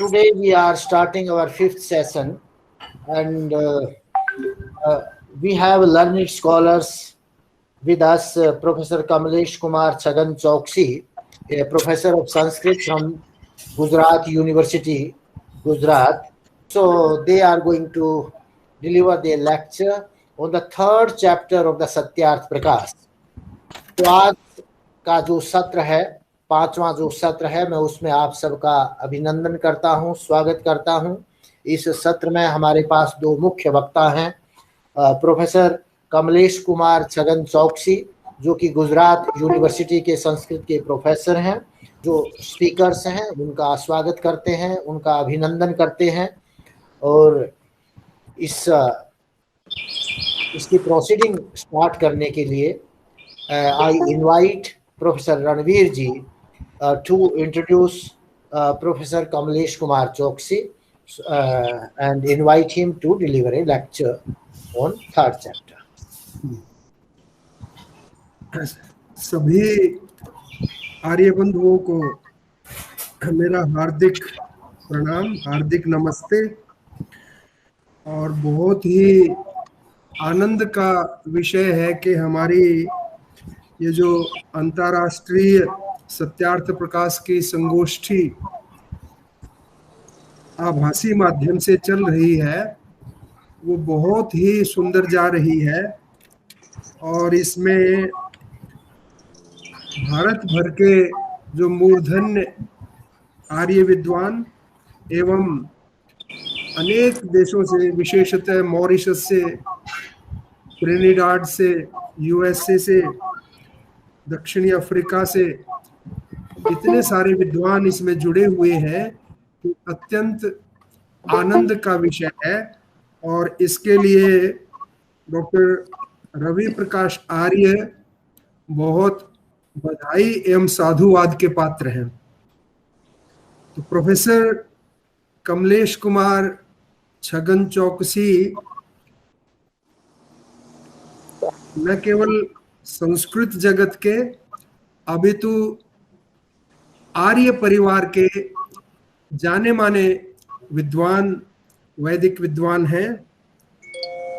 today we are starting our fifth session, and uh, we have learned scholars with us, Professor Kamlesh Kumar Chhagan Chauksi, a professor of Sanskrit from Gujarat University, Gujarat. So they are going to deliver their lecture on the third chapter of the Satyarth Prakash. तो आज का जो सत्र है, पांचवा जो सत्र है, मैं उसमें आप सबका अभिनंदन करता हूं, स्वागत करता हूं। इस सत्र में हमारे पास दो मुख्य वक्ता हैं, प्रोफेसर कमलेश कुमार छगन चौकसी, जो कि गुजरात यूनिवर्सिटी के संस्कृत के प्रोफेसर हैं, जो स्पीकर्स हैं, उनका स्वागत करते हैं, उनका अभिनंदन करते हैं। और इसकी प्रोसीडिंग स्टार्ट करने के लिए I invite Professor Ranveer ji to introduce Professor Kamlesh Kumar Chauksi and invite him to deliver a lecture on third chapter. सभी आर्य बंधुओं को मेरा हार्दिक प्रणाम, हार्दिक नमस्ते। और बहुत ही आनंद का विषय है कि हमारी ये जो अंतर्राष्ट्रीय सत्यार्थ प्रकाश की संगोष्ठी आभासी माध्यम से चल रही है, वो बहुत ही सुंदर जा रही है। और इसमें भारत भर के जो मूर्धन्य आर्य विद्वान एवं अनेक देशों से, विशेषतः मॉरिशस से, ट्रिनिडाड से, यूएसए से, दक्षिणी अफ्रीका से इतने सारे विद्वान इसमें जुड़े हुए हैं कि अत्यंत आनंद का विषय है। और इसके लिए डॉक्टर रवि प्रकाश आर्य बहुत बधाई एवं साधुवाद के पात्र हैं। तो प्रोफेसर कमलेश कुमार छगन चौकसी न केवल संस्कृत जगत के अपितु आर्य परिवार के जाने माने विद्वान, वैदिक विद्वान हैं।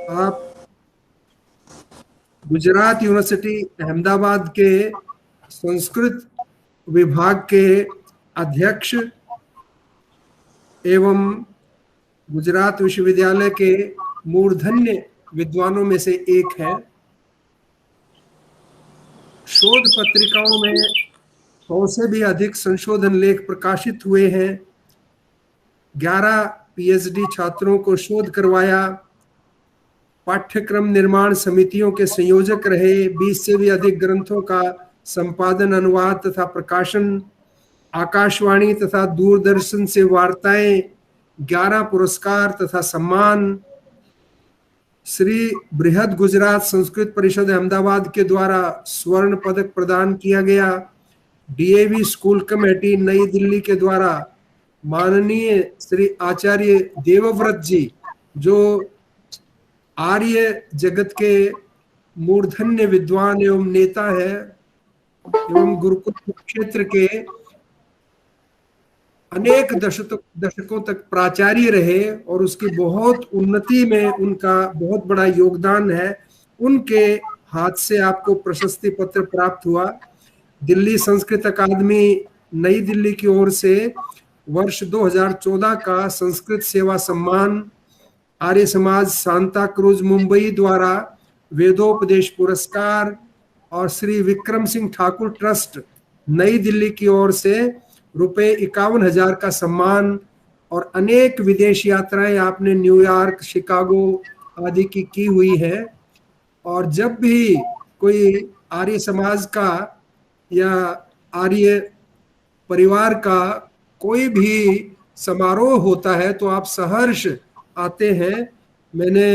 आप गुजरात यूनिवर्सिटी अहमदाबाद के संस्कृत विभाग के अध्यक्ष एवं गुजरात विश्वविद्यालय के मूर्धन्य विद्वानों में से एक हैं। शोध पत्रिकाओं में 100 से भी अधिक संशोधन लेख प्रकाशित हुए हैं। 11 पीएचडी छात्रों को शोध करवाया, पाठ्यक्रम निर्माण समितियों के संयोजक रहे, 20 से भी अधिक ग्रंथों का संपादन, अनुवाद तथा प्रकाशन, आकाशवाणी तथा दूरदर्शन से वार्ताएं, 11 पुरस्कार तथा सम्मान, श्री बृहद गुजरात संस्कृत परिषद अहमदाबाद के द्वारा स्वर्ण पदक प्रदान किया गया। डीएवी स्कूल कमेटी नई दिल्ली के द्वारा माननीय श्री आचार्य देवव्रत जी, जो आर्य जगत के मूर्धन्य विद्वान एवं नेता है एवं गुरुकुल क्षेत्र के अनेक दशकों तक प्राचार्य रहे और उसकी बहुत उन्नति में उनका बहुत बड़ा योगदान है, उनके हाथ से आपको प्रशस्ति पत्र प्राप्त हुआ। दिल्ली संस्कृत अकादमी नई दिल्ली की ओर से वर्ष 2014 का संस्कृत सेवा सम्मान, आर्य समाज सांता क्रूज मुंबई द्वारा वेदोपदेश पुरस्कार और श्री विक्रम सिंह ठाकुर ट्रस्ट नई दिल्ली की ओर से ₹51,000 का सम्मान और अनेक विदेश यात्राएं आपने न्यूयॉर्क, शिकागो आदि की हुई है। और जब भी कोई आर्य समाज का या आर्य परिवार का कोई भी समारोह होता है तो आप सहर्ष आते हैं। मैंने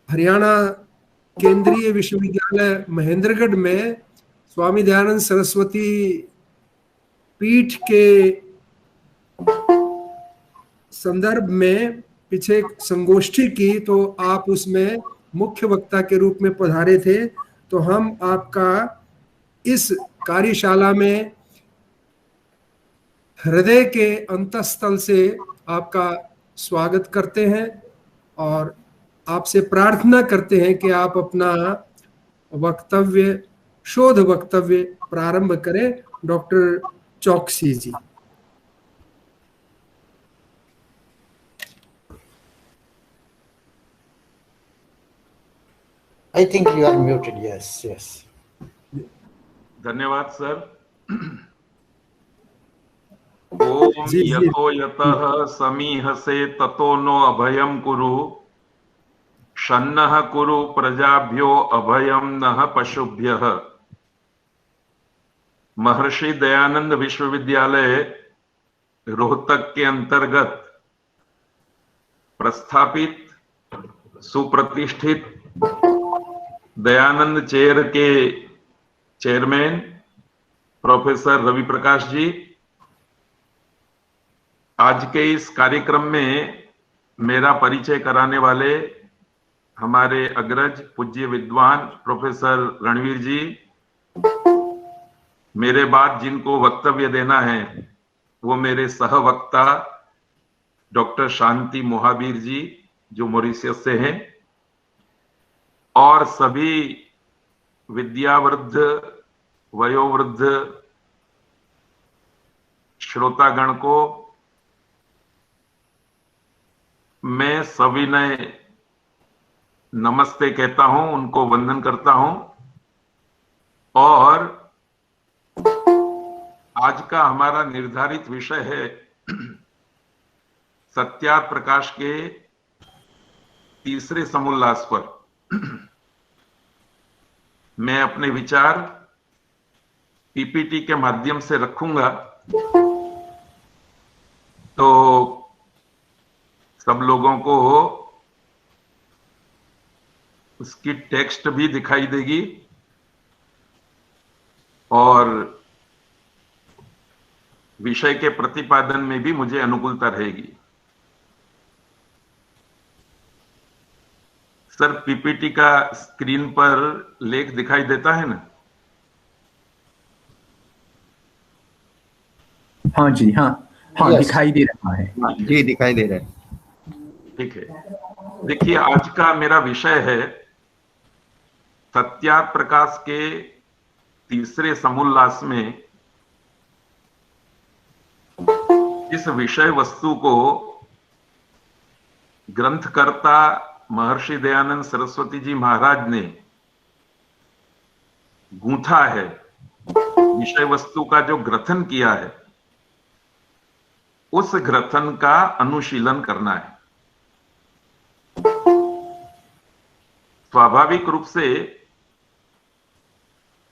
हरियाणा केंद्रीय विश्वविद्यालय महेंद्रगढ़ में स्वामी दयानंद सरस्वती पीठ के संदर्भ में पीछे संगोष्ठी की, तो आप उसमें मुख्य वक्ता के रूप में पधारे थे। तो हम आपका इस कार्यशाला में हृदय के अंतःस्थल से आपका स्वागत करते हैं और आपसे प्रार्थना करते हैं कि आप अपना वक्तव्य, शोध वक्तव्य प्रारंभ करें। डॉक्टर चौकसी जी। I think you are muted. Yes, yes. धन्यवाद सर। ओम जी जी यतो यतः समीहसे ततो नो अभयम कुरु शन्नः कुरु प्रजाभ्यो अभयम नः पशुभ्यः। महर्षि दयानंद विश्वविद्यालय रोहतक के अंतर्गत प्रस्थापित सुप्रतिष्ठित दयानंद चेयर के चेयरमैन प्रोफेसर रवि प्रकाश जी, आज के इस कार्यक्रम में मेरा परिचय कराने वाले हमारे अग्रज पूज्य विद्वान प्रोफेसर रणवीर जी, मेरे बाद जिनको वक्तव्य देना है वो मेरे सहवक्ता डॉक्टर शांति मोहाबीर जी जो मॉरिशस से हैं, और सभी विद्यावृद्ध वयोवृद्ध श्रोतागण को मैं सविनय नमस्ते कहता हूं, उनको वंदन करता हूं। और आज का हमारा निर्धारित विषय है सत्यार्थ प्रकाश के तीसरे समोल्लास पर। मैं अपने विचार पीपीटी के माध्यम से रखूंगा, तो सब लोगों को उसकी टेक्स्ट भी दिखाई देगी और विषय के प्रतिपादन में भी मुझे अनुकूलता रहेगी। सर, पीपीटी का स्क्रीन पर लेख दिखाई देता है ना? हाँ जी, हाँ हाँ Yes. दिखाई दे रहा है जी, दिखाई दे रहा है। ठीक है। देखिए, आज का मेरा विषय है सत्यार्थ प्रकाश के तीसरे समोल्लास में इस विषय वस्तु को ग्रंथकर्ता महर्षि दयानंद सरस्वती जी महाराज ने गूंथा है, विषय वस्तु का जो ग्रथन किया है उस ग्रथन का अनुशीलन करना है। स्वाभाविक रूप से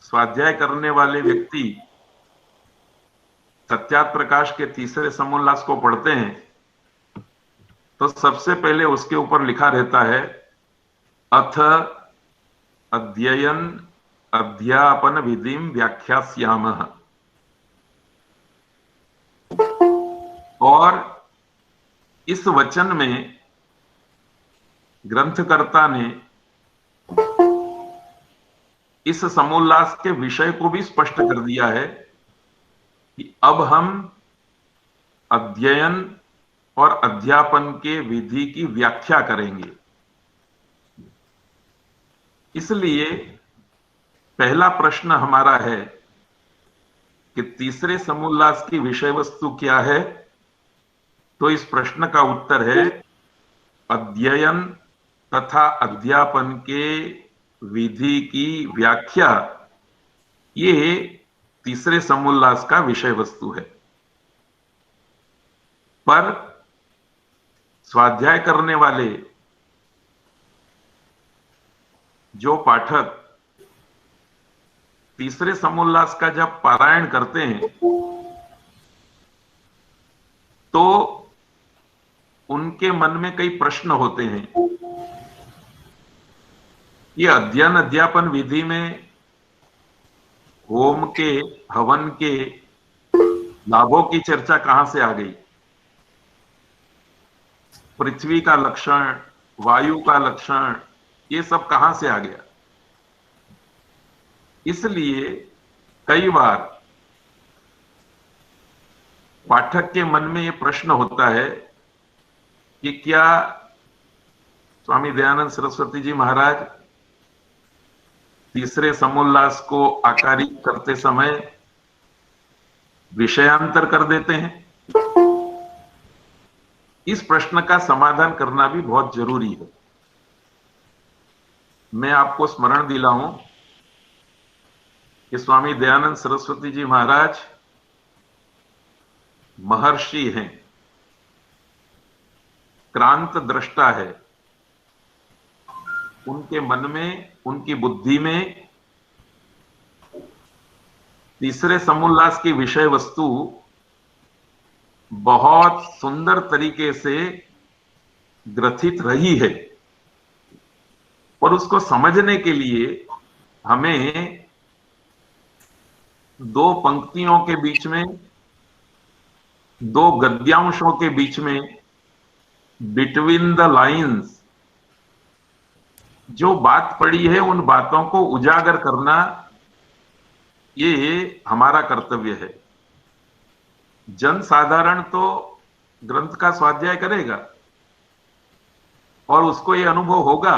स्वाध्याय करने वाले व्यक्ति सत्यार्थ प्रकाश के तीसरे समोल्लास को पढ़ते हैं तो सबसे पहले उसके ऊपर लिखा रहता है अथ अध्ययन अध्यापन विधिम व्याख्यास्यामः। और इस वचन में ग्रंथकर्ता ने इस समोल्लास के विषय को भी स्पष्ट कर दिया है कि अब हम अध्ययन और अध्यापन के विधि की व्याख्या करेंगे। इसलिए पहला प्रश्न हमारा है कि तीसरे समोल्लास की विषय वस्तु क्या है। तो इस प्रश्न का उत्तर है अध्ययन तथा अध्यापन के विधि की व्याख्या। ये तीसरे समोल्लास का विषय वस्तु है। पर स्वाध्याय करने वाले जो पाठक तीसरे समोल्लास का जब पारायण करते हैं तो उनके मन में कई प्रश्न होते हैं। ये अध्ययन अध्यापन विधि में होम के, हवन के लाभों की चर्चा कहां से आ गई? पृथ्वी का लक्षण, वायु का लक्षण, ये सब कहां से आ गया? इसलिए कई बार पाठक के मन में ये प्रश्न होता है कि क्या स्वामी दयानंद सरस्वती जी महाराज तीसरे समोल्लास को आकारित करते समय विषयांतर कर देते हैं? इस प्रश्न का समाधान करना भी बहुत जरूरी है। मैं आपको स्मरण दिलाऊं कि स्वामी दयानंद सरस्वती जी महाराज महर्षि हैं, क्रांत दृष्टा है। उनके मन में, उनकी बुद्धि में तीसरे समोल्लास की विषय वस्तु बहुत सुंदर तरीके से ग्रथित रही है, और उसको समझने के लिए हमें दो पंक्तियों के बीच में, दो गद्यांशों के बीच में, बिटवीन द लाइंस जो बात पड़ी है उन बातों को उजागर करना, ये हमारा कर्तव्य है। जन साधारण तो ग्रंथ का स्वाध्याय करेगा और उसको ये अनुभव होगा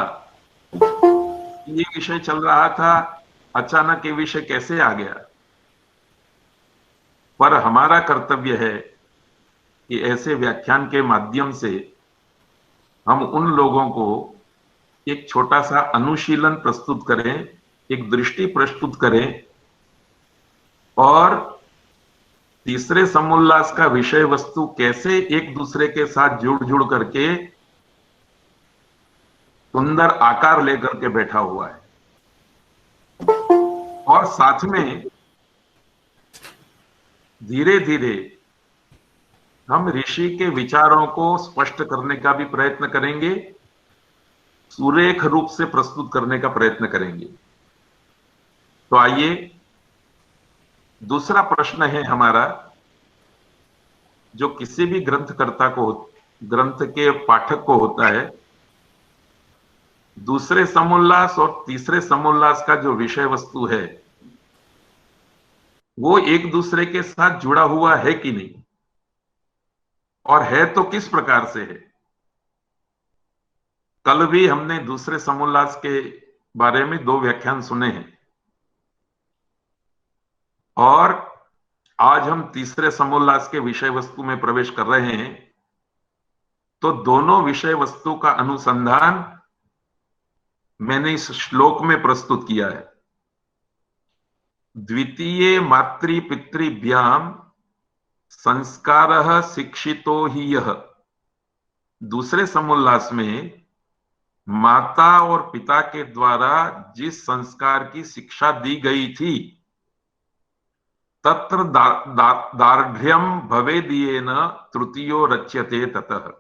कि ये विषय चल रहा था, अचानक ये विषय कैसे आ गया। पर हमारा कर्तव्य है कि ऐसे व्याख्यान के माध्यम से हम उन लोगों को एक छोटा सा अनुशीलन प्रस्तुत करें, एक दृष्टि प्रस्तुत करें, और तीसरे समोल्लास का विषय वस्तु कैसे एक दूसरे के साथ जुड़ जुड़ करके सुंदर आकार लेकर के बैठा हुआ है, और साथ में धीरे धीरे हम ऋषि के विचारों को स्पष्ट करने का भी प्रयत्न करेंगे, सुरेख रूप से प्रस्तुत करने का प्रयत्न करेंगे। तो आइए, दूसरा प्रश्न है हमारा, जो किसी भी ग्रंथकर्ता को, ग्रंथ के पाठक को होता है। दूसरे समोल्लास और तीसरे समोल्लास का जो विषय वस्तु है वो एक दूसरे के साथ जुड़ा हुआ है कि नहीं, और है तो किस प्रकार से है। कल भी हमने दूसरे समोल्लास के बारे में 2 व्याख्यान सुने हैं, और आज हम तीसरे समोल्लास के विषय वस्तु में प्रवेश कर रहे हैं। तो दोनों विषय वस्तु का अनुसंधान मैंने इस श्लोक में प्रस्तुत किया है। द्वितीये मातृ पितृभ्याम संस्कारः शिक्षितो ही यः। दूसरे समोल्लास में माता और पिता के द्वारा जिस संस्कार की शिक्षा दी गई थी, तत्र दार्ढ्यम भवेदियेन तृतीयो रच्यते ततः।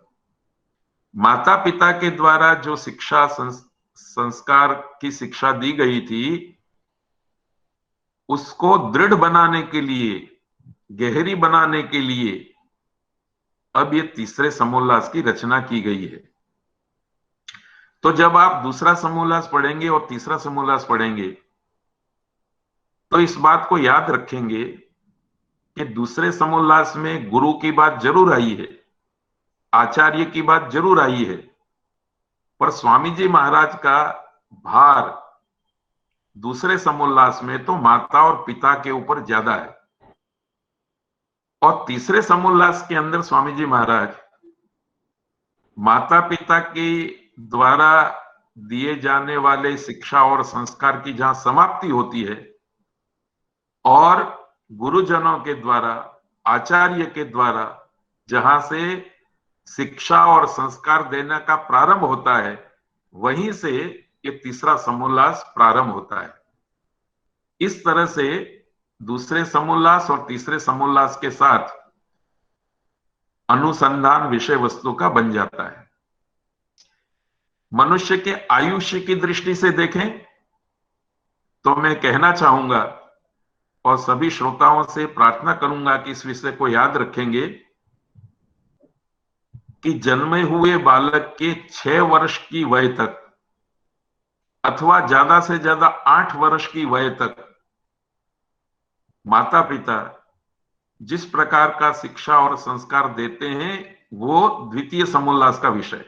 माता पिता के द्वारा जो शिक्षा, संस्कार की शिक्षा दी गई थी, उसको दृढ़ बनाने के लिए, गहरी बनाने के लिए अब ये तीसरे समोल्लास की रचना की गई है। तो जब आप दूसरा समोल्लास पढ़ेंगे और तीसरा समोल्लास पढ़ेंगे तो इस बात को याद रखेंगे कि दूसरे समोल्लास में गुरु की बात जरूर आई है, आचार्य की बात जरूर आई है, पर स्वामी जी महाराज का भार दूसरे समोल्लास में तो माता और पिता के ऊपर ज्यादा है, और तीसरे समोल्लास के अंदर स्वामी जी महाराज माता पिता के द्वारा दिए जाने वाले शिक्षा और संस्कार की जहां समाप्ति होती है, और गुरुजनों के द्वारा, आचार्य के द्वारा जहां से शिक्षा और संस्कार देने का प्रारंभ होता है, वहीं से ये तीसरा समोल्लास प्रारंभ होता है। इस तरह से दूसरे समोल्लास और तीसरे समोल्लास के साथ अनुसंधान विषय वस्तु का बन जाता है। मनुष्य के आयुष्य की दृष्टि से देखें तो मैं कहना चाहूंगा और सभी श्रोताओं से प्रार्थना करूंगा कि इस विषय को याद रखेंगे कि जन्मे हुए बालक के 6 वर्ष की वय तक अथवा ज्यादा से ज्यादा 8 वर्ष की वय तक माता पिता जिस प्रकार का शिक्षा और संस्कार देते हैं वो द्वितीय समोल्लास का विषय।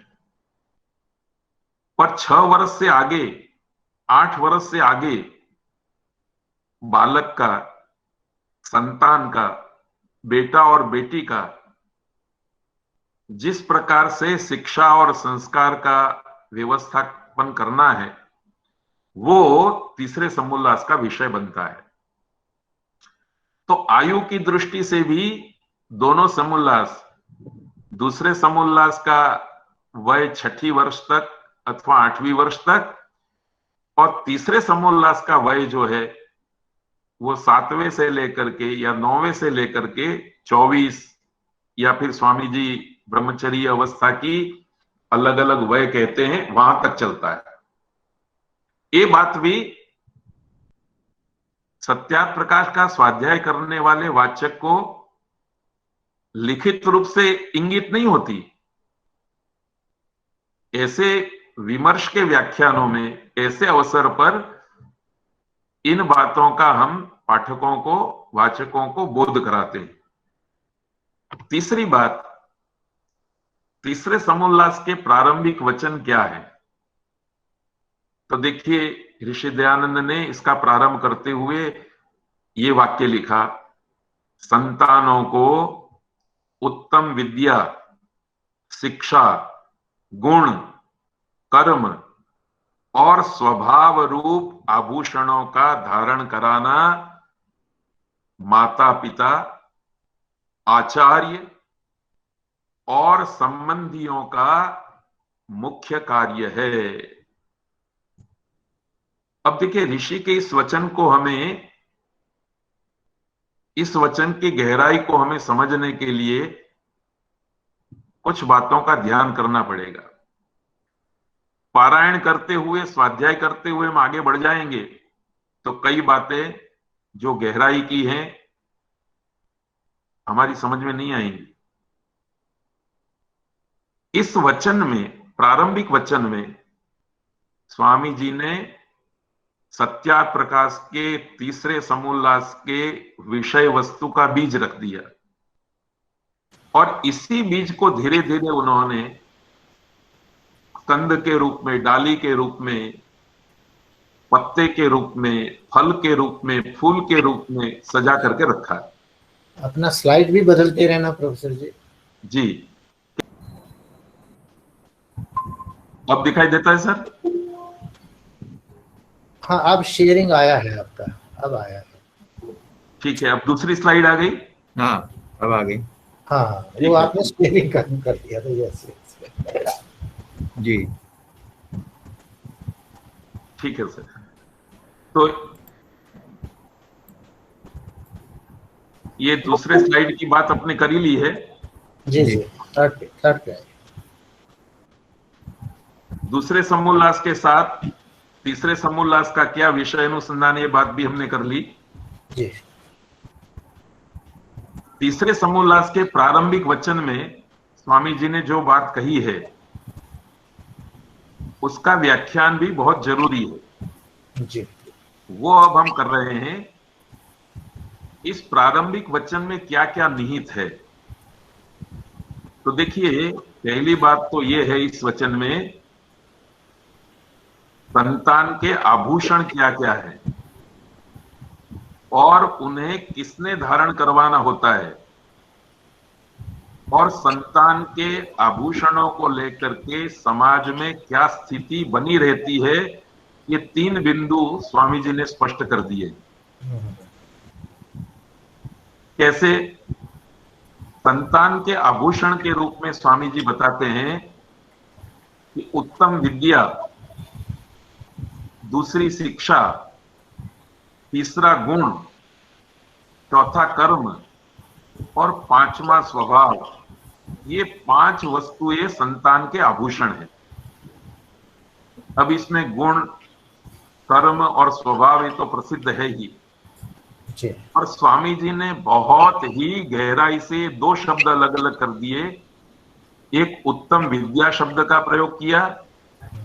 पर 6 वर्ष से आगे, 8 वर्ष से आगे बालक का, संतान का, बेटा और बेटी का जिस प्रकार से शिक्षा और संस्कार का व्यवस्थापन करना है वो तीसरे समोल्लास का विषय बनता है। तो आयु की दृष्टि से भी दोनों समोल्लास, दूसरे समोल्लास का वय 6ठी वर्ष तक अथवा 8वीं वर्ष तक और तीसरे समोल्लास का वय जो है वो 7वें से लेकर के या 9वें से लेकर के 24 या फिर स्वामी जी ब्रह्मचर्य अवस्था की अलग अलग वय कहते हैं, वहां तक चलता है। ये बात भी सत्यार्थ प्रकाश का स्वाध्याय करने वाले वाचक को लिखित रूप से इंगित नहीं होती। ऐसे विमर्श के व्याख्यानों में, ऐसे अवसर पर इन बातों का हम पाठकों को, वाचकों को बोध कराते हैं। तीसरी बात, तीसरे समोल्लास के प्रारंभिक वचन क्या है? तो देखिए, ऋषि दयानंद ने इसका प्रारंभ करते हुए ये वाक्य लिखा, संतानों को उत्तम विद्या, शिक्षा, गुण, कर्म और स्वभाव रूप आभूषणों का धारण कराना माता पिता, आचार्य और संबंधियों का मुख्य कार्य है। अब देखिए, ऋषि के इस वचन को हमें, इस वचन की गहराई को हमें समझने के लिए कुछ बातों का ध्यान करना पड़ेगा। पारायण करते हुए, स्वाध्याय करते हुए हम आगे बढ़ जाएंगे तो कई बातें जो गहराई की हैं हमारी समझ में नहीं आएंगी। इस वचन में, प्रारंभिक वचन में स्वामी जी ने सत्यार्थ प्रकाश के तीसरे समोल्लास के विषय वस्तु का बीज रख दिया और इसी बीज को धीरे धीरे उन्होंने कंद के रूप में, डाली के रूप में, पत्ते के रूप में, फल के रूप में, फूल के रूप में सजा करके रखा है। अपना स्लाइड भी बदलते रहना प्रोफेसर जी। जी, अब दिखाई देता है सर? हाँ, अब शेयरिंग आया है आपका, अब आया है। ठीक है, अब दूसरी स्लाइड आ गई। हाँ, अब आ गई। हाँ, वो आपने शेयरिंग कर दिया था। यस, जी, ठीक है सर। तो ये दूसरे स्लाइड की बात अपने कर ही ली है। जी जी, थर्ड पे आए। दूसरे समोल्लास के साथ तीसरे समोल्लास का क्या विषय अनुसंधान, ये बात भी हमने कर ली। जी, तीसरे समोल्लास के प्रारंभिक वचन में स्वामी जी ने जो बात कही है उसका व्याख्यान भी बहुत जरूरी है जी। वो अब हम कर रहे हैं। इस प्रारंभिक वचन में क्या क्या निहित है? तो देखिए, पहली बात तो ये है इस वचन में संतान के आभूषण क्या क्या है और उन्हें किसने धारण करवाना होता है और संतान के आभूषणों को लेकर के समाज में क्या स्थिति बनी रहती है, ये 3 बिंदु स्वामी जी ने स्पष्ट कर दिए। कैसे? संतान के आभूषण के रूप में स्वामी जी बताते हैं कि उत्तम विद्या, दूसरी शिक्षा, तीसरा गुण, चौथा कर्म और 5वां स्वभाव, ये 5 वस्तुएं संतान के आभूषण हैं। अब इसमें गुण, कर्म और स्वभाव ये तो प्रसिद्ध है ही, और स्वामी जी ने बहुत ही गहराई से 2 शब्द अलग अलग कर दिए। एक उत्तम विद्या शब्द का प्रयोग किया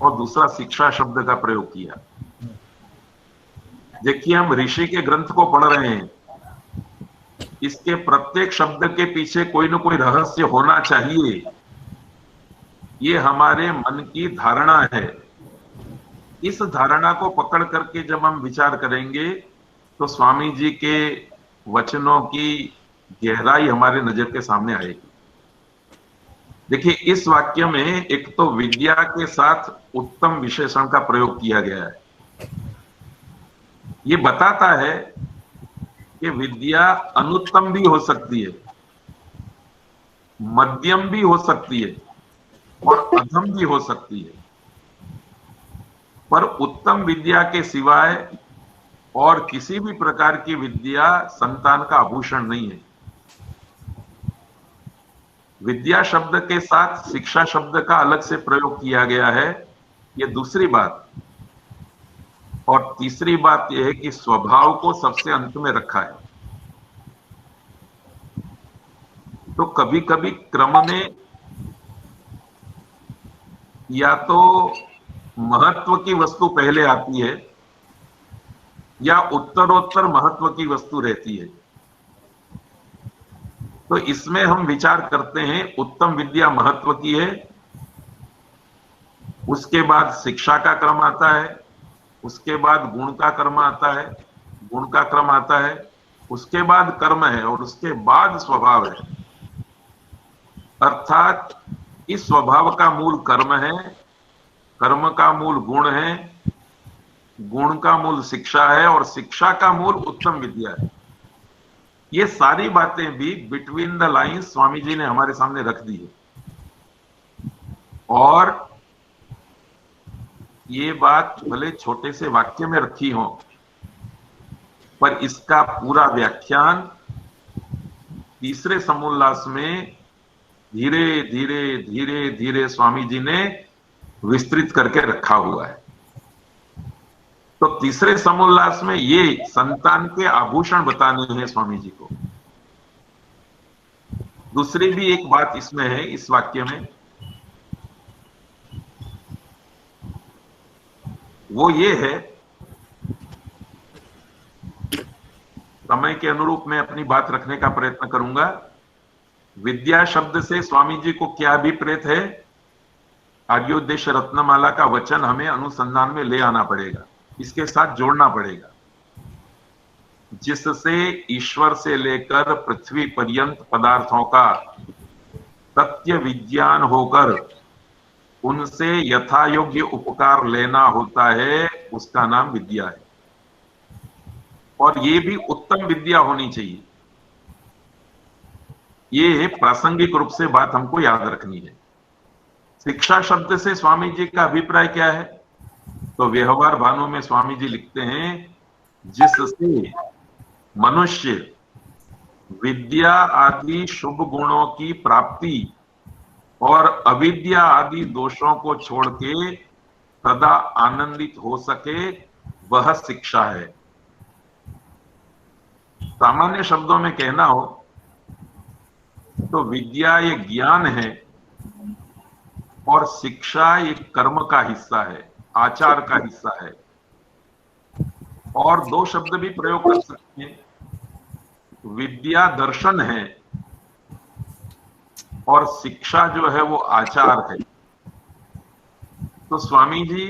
और दूसरा शिक्षा शब्द का प्रयोग किया। देखिए, हम ऋषि के ग्रंथ को पढ़ रहे हैं इसके प्रत्येक शब्द के पीछे कोई ना कोई रहस्य होना चाहिए, ये हमारे मन की धारणा है। इस धारणा को पकड़ करके जब हम विचार करेंगे तो स्वामी जी के वचनों की गहराई हमारे नजर के सामने आएगी। देखिए, इस वाक्य में एक तो विद्या के साथ उत्तम विशेषण का प्रयोग किया गया है। ये बताता है कि विद्या अनुत्तम भी हो सकती है, मध्यम भी हो सकती है और अधम भी हो सकती है, पर उत्तम विद्या के सिवाय और किसी भी प्रकार की विद्या संतान का आभूषण नहीं है। विद्या शब्द के साथ शिक्षा शब्द का अलग से प्रयोग किया गया है, ये दूसरी बात। और तीसरी बात यह है कि स्वभाव को सबसे अंत में रखा है। तो कभी कभी क्रम में या तो महत्व की वस्तु पहले आती है या उत्तरोत्तर महत्व की वस्तु रहती है। तो इसमें हम विचार करते हैं, उत्तम विद्या महत्व की है, उसके बाद शिक्षा का क्रम आता है, उसके बाद गुण का क्रम आता है, गुण का क्रम आता है, उसके बाद कर्म है और उसके बाद स्वभाव है। अर्थात इस स्वभाव का मूल कर्म है, कर्म का मूल गुण है, गुण का मूल शिक्षा है और शिक्षा का मूल उत्तम विद्या है। ये सारी बातें भी between the lines Swami ji ने हमारे सामने रख दी है। और ये बात भले छोटे से वाक्य में रखी हो, पर इसका पूरा व्याख्यान तीसरे समोल्लास में धीरे धीरे धीरे धीरे स्वामी जी ने विस्तृत करके रखा हुआ है। तो तीसरे समोल्लास में ये संतान के आभूषण बताने हैं स्वामी जी को। दूसरी भी एक बात इसमें है, इस वाक्य में, वो ये है, समय के अनुरूप मैं अपनी बात रखने का प्रयत्न करूंगा। विद्या शब्द से स्वामी जी को क्या अभिप्रेत है, आर्योद्देश्य रत्नमाला का वचन हमें अनुसंधान में ले आना पड़ेगा, इसके साथ जोड़ना पड़ेगा, जिससे ईश्वर से लेकर पृथ्वी पर्यंत पदार्थों का तथ्य विज्ञान होकर उनसे यथा योग्य उपकार लेना होता है, उसका नाम विद्या है। और ये भी उत्तम विद्या होनी चाहिए। ये प्रासंगिक रूप से बात हमको याद रखनी है। शिक्षा शब्द से स्वामी जी का अभिप्राय क्या है, तो व्यवहार भानु में स्वामी जी लिखते हैं, जिससे मनुष्य विद्या आदि शुभ गुणों की प्राप्ति और अविद्या आदि दोषों को छोड़ के सदा आनंदित हो सके, वह शिक्षा है। सामान्य शब्दों में कहना हो तो विद्या ये ज्ञान है और शिक्षा एक कर्म का हिस्सा है, आचार का हिस्सा है। और दो शब्द भी प्रयोग कर सकते हैं, विद्या दर्शन है और शिक्षा जो है वो आचार है। तो स्वामी जी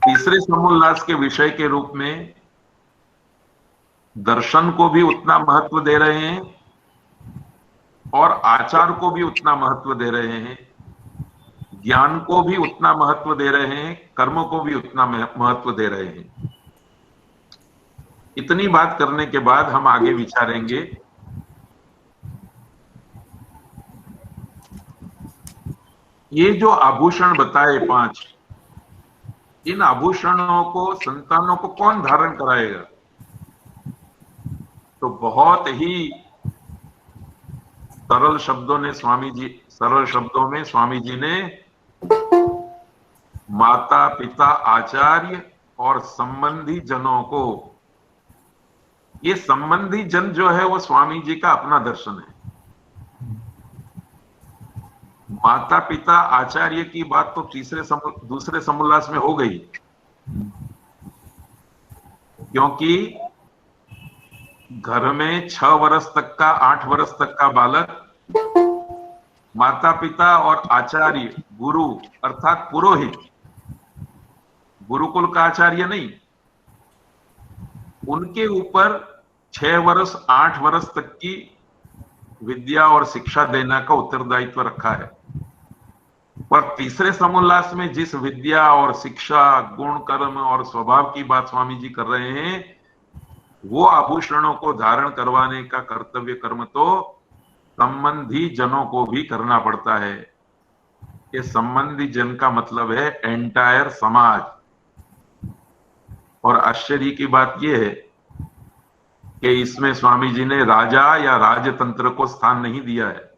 तीसरे समोल्लास के विषय के रूप में दर्शन को भी उतना महत्व दे रहे हैं और आचार को भी उतना महत्व दे रहे हैं, ज्ञान को भी उतना महत्व दे रहे हैं, कर्म को भी उतना महत्व दे रहे हैं। इतनी बात करने के बाद हम आगे विचारेंगे। ये जो आभूषण बताए 5, इन आभूषणों को संतानों को कौन धारण कराएगा, तो बहुत ही सरल शब्दों में स्वामी जी ने माता पिता आचार्य और संबंधी जनों को, ये संबंधी जन जो है वो स्वामी जी का अपना दर्शन है। माता पिता आचार्य की बात तो दूसरे समोल्लास में हो गई, क्योंकि घर में 6 वर्ष तक का 8 वर्ष तक का बालक माता पिता और आचार्य गुरु अर्थात पुरोहित, गुरुकुल का आचार्य नहीं, उनके ऊपर 6 वर्ष 8 वर्ष तक की विद्या और शिक्षा देने का उत्तरदायित्व रखा है। पर तीसरे समोल्लास में जिस विद्या और शिक्षा, गुण, कर्म और स्वभाव की बात स्वामी जी कर रहे हैं, वो आभूषणों को धारण करवाने का कर्तव्य कर्म तो संबंधी जनों को भी करना पड़ता है। ये संबंधी जन का मतलब है एंटायर समाज। और आश्चर्य की बात यह है कि इसमें स्वामी जी ने राजा या राजतंत्र को स्थान नहीं दिया है।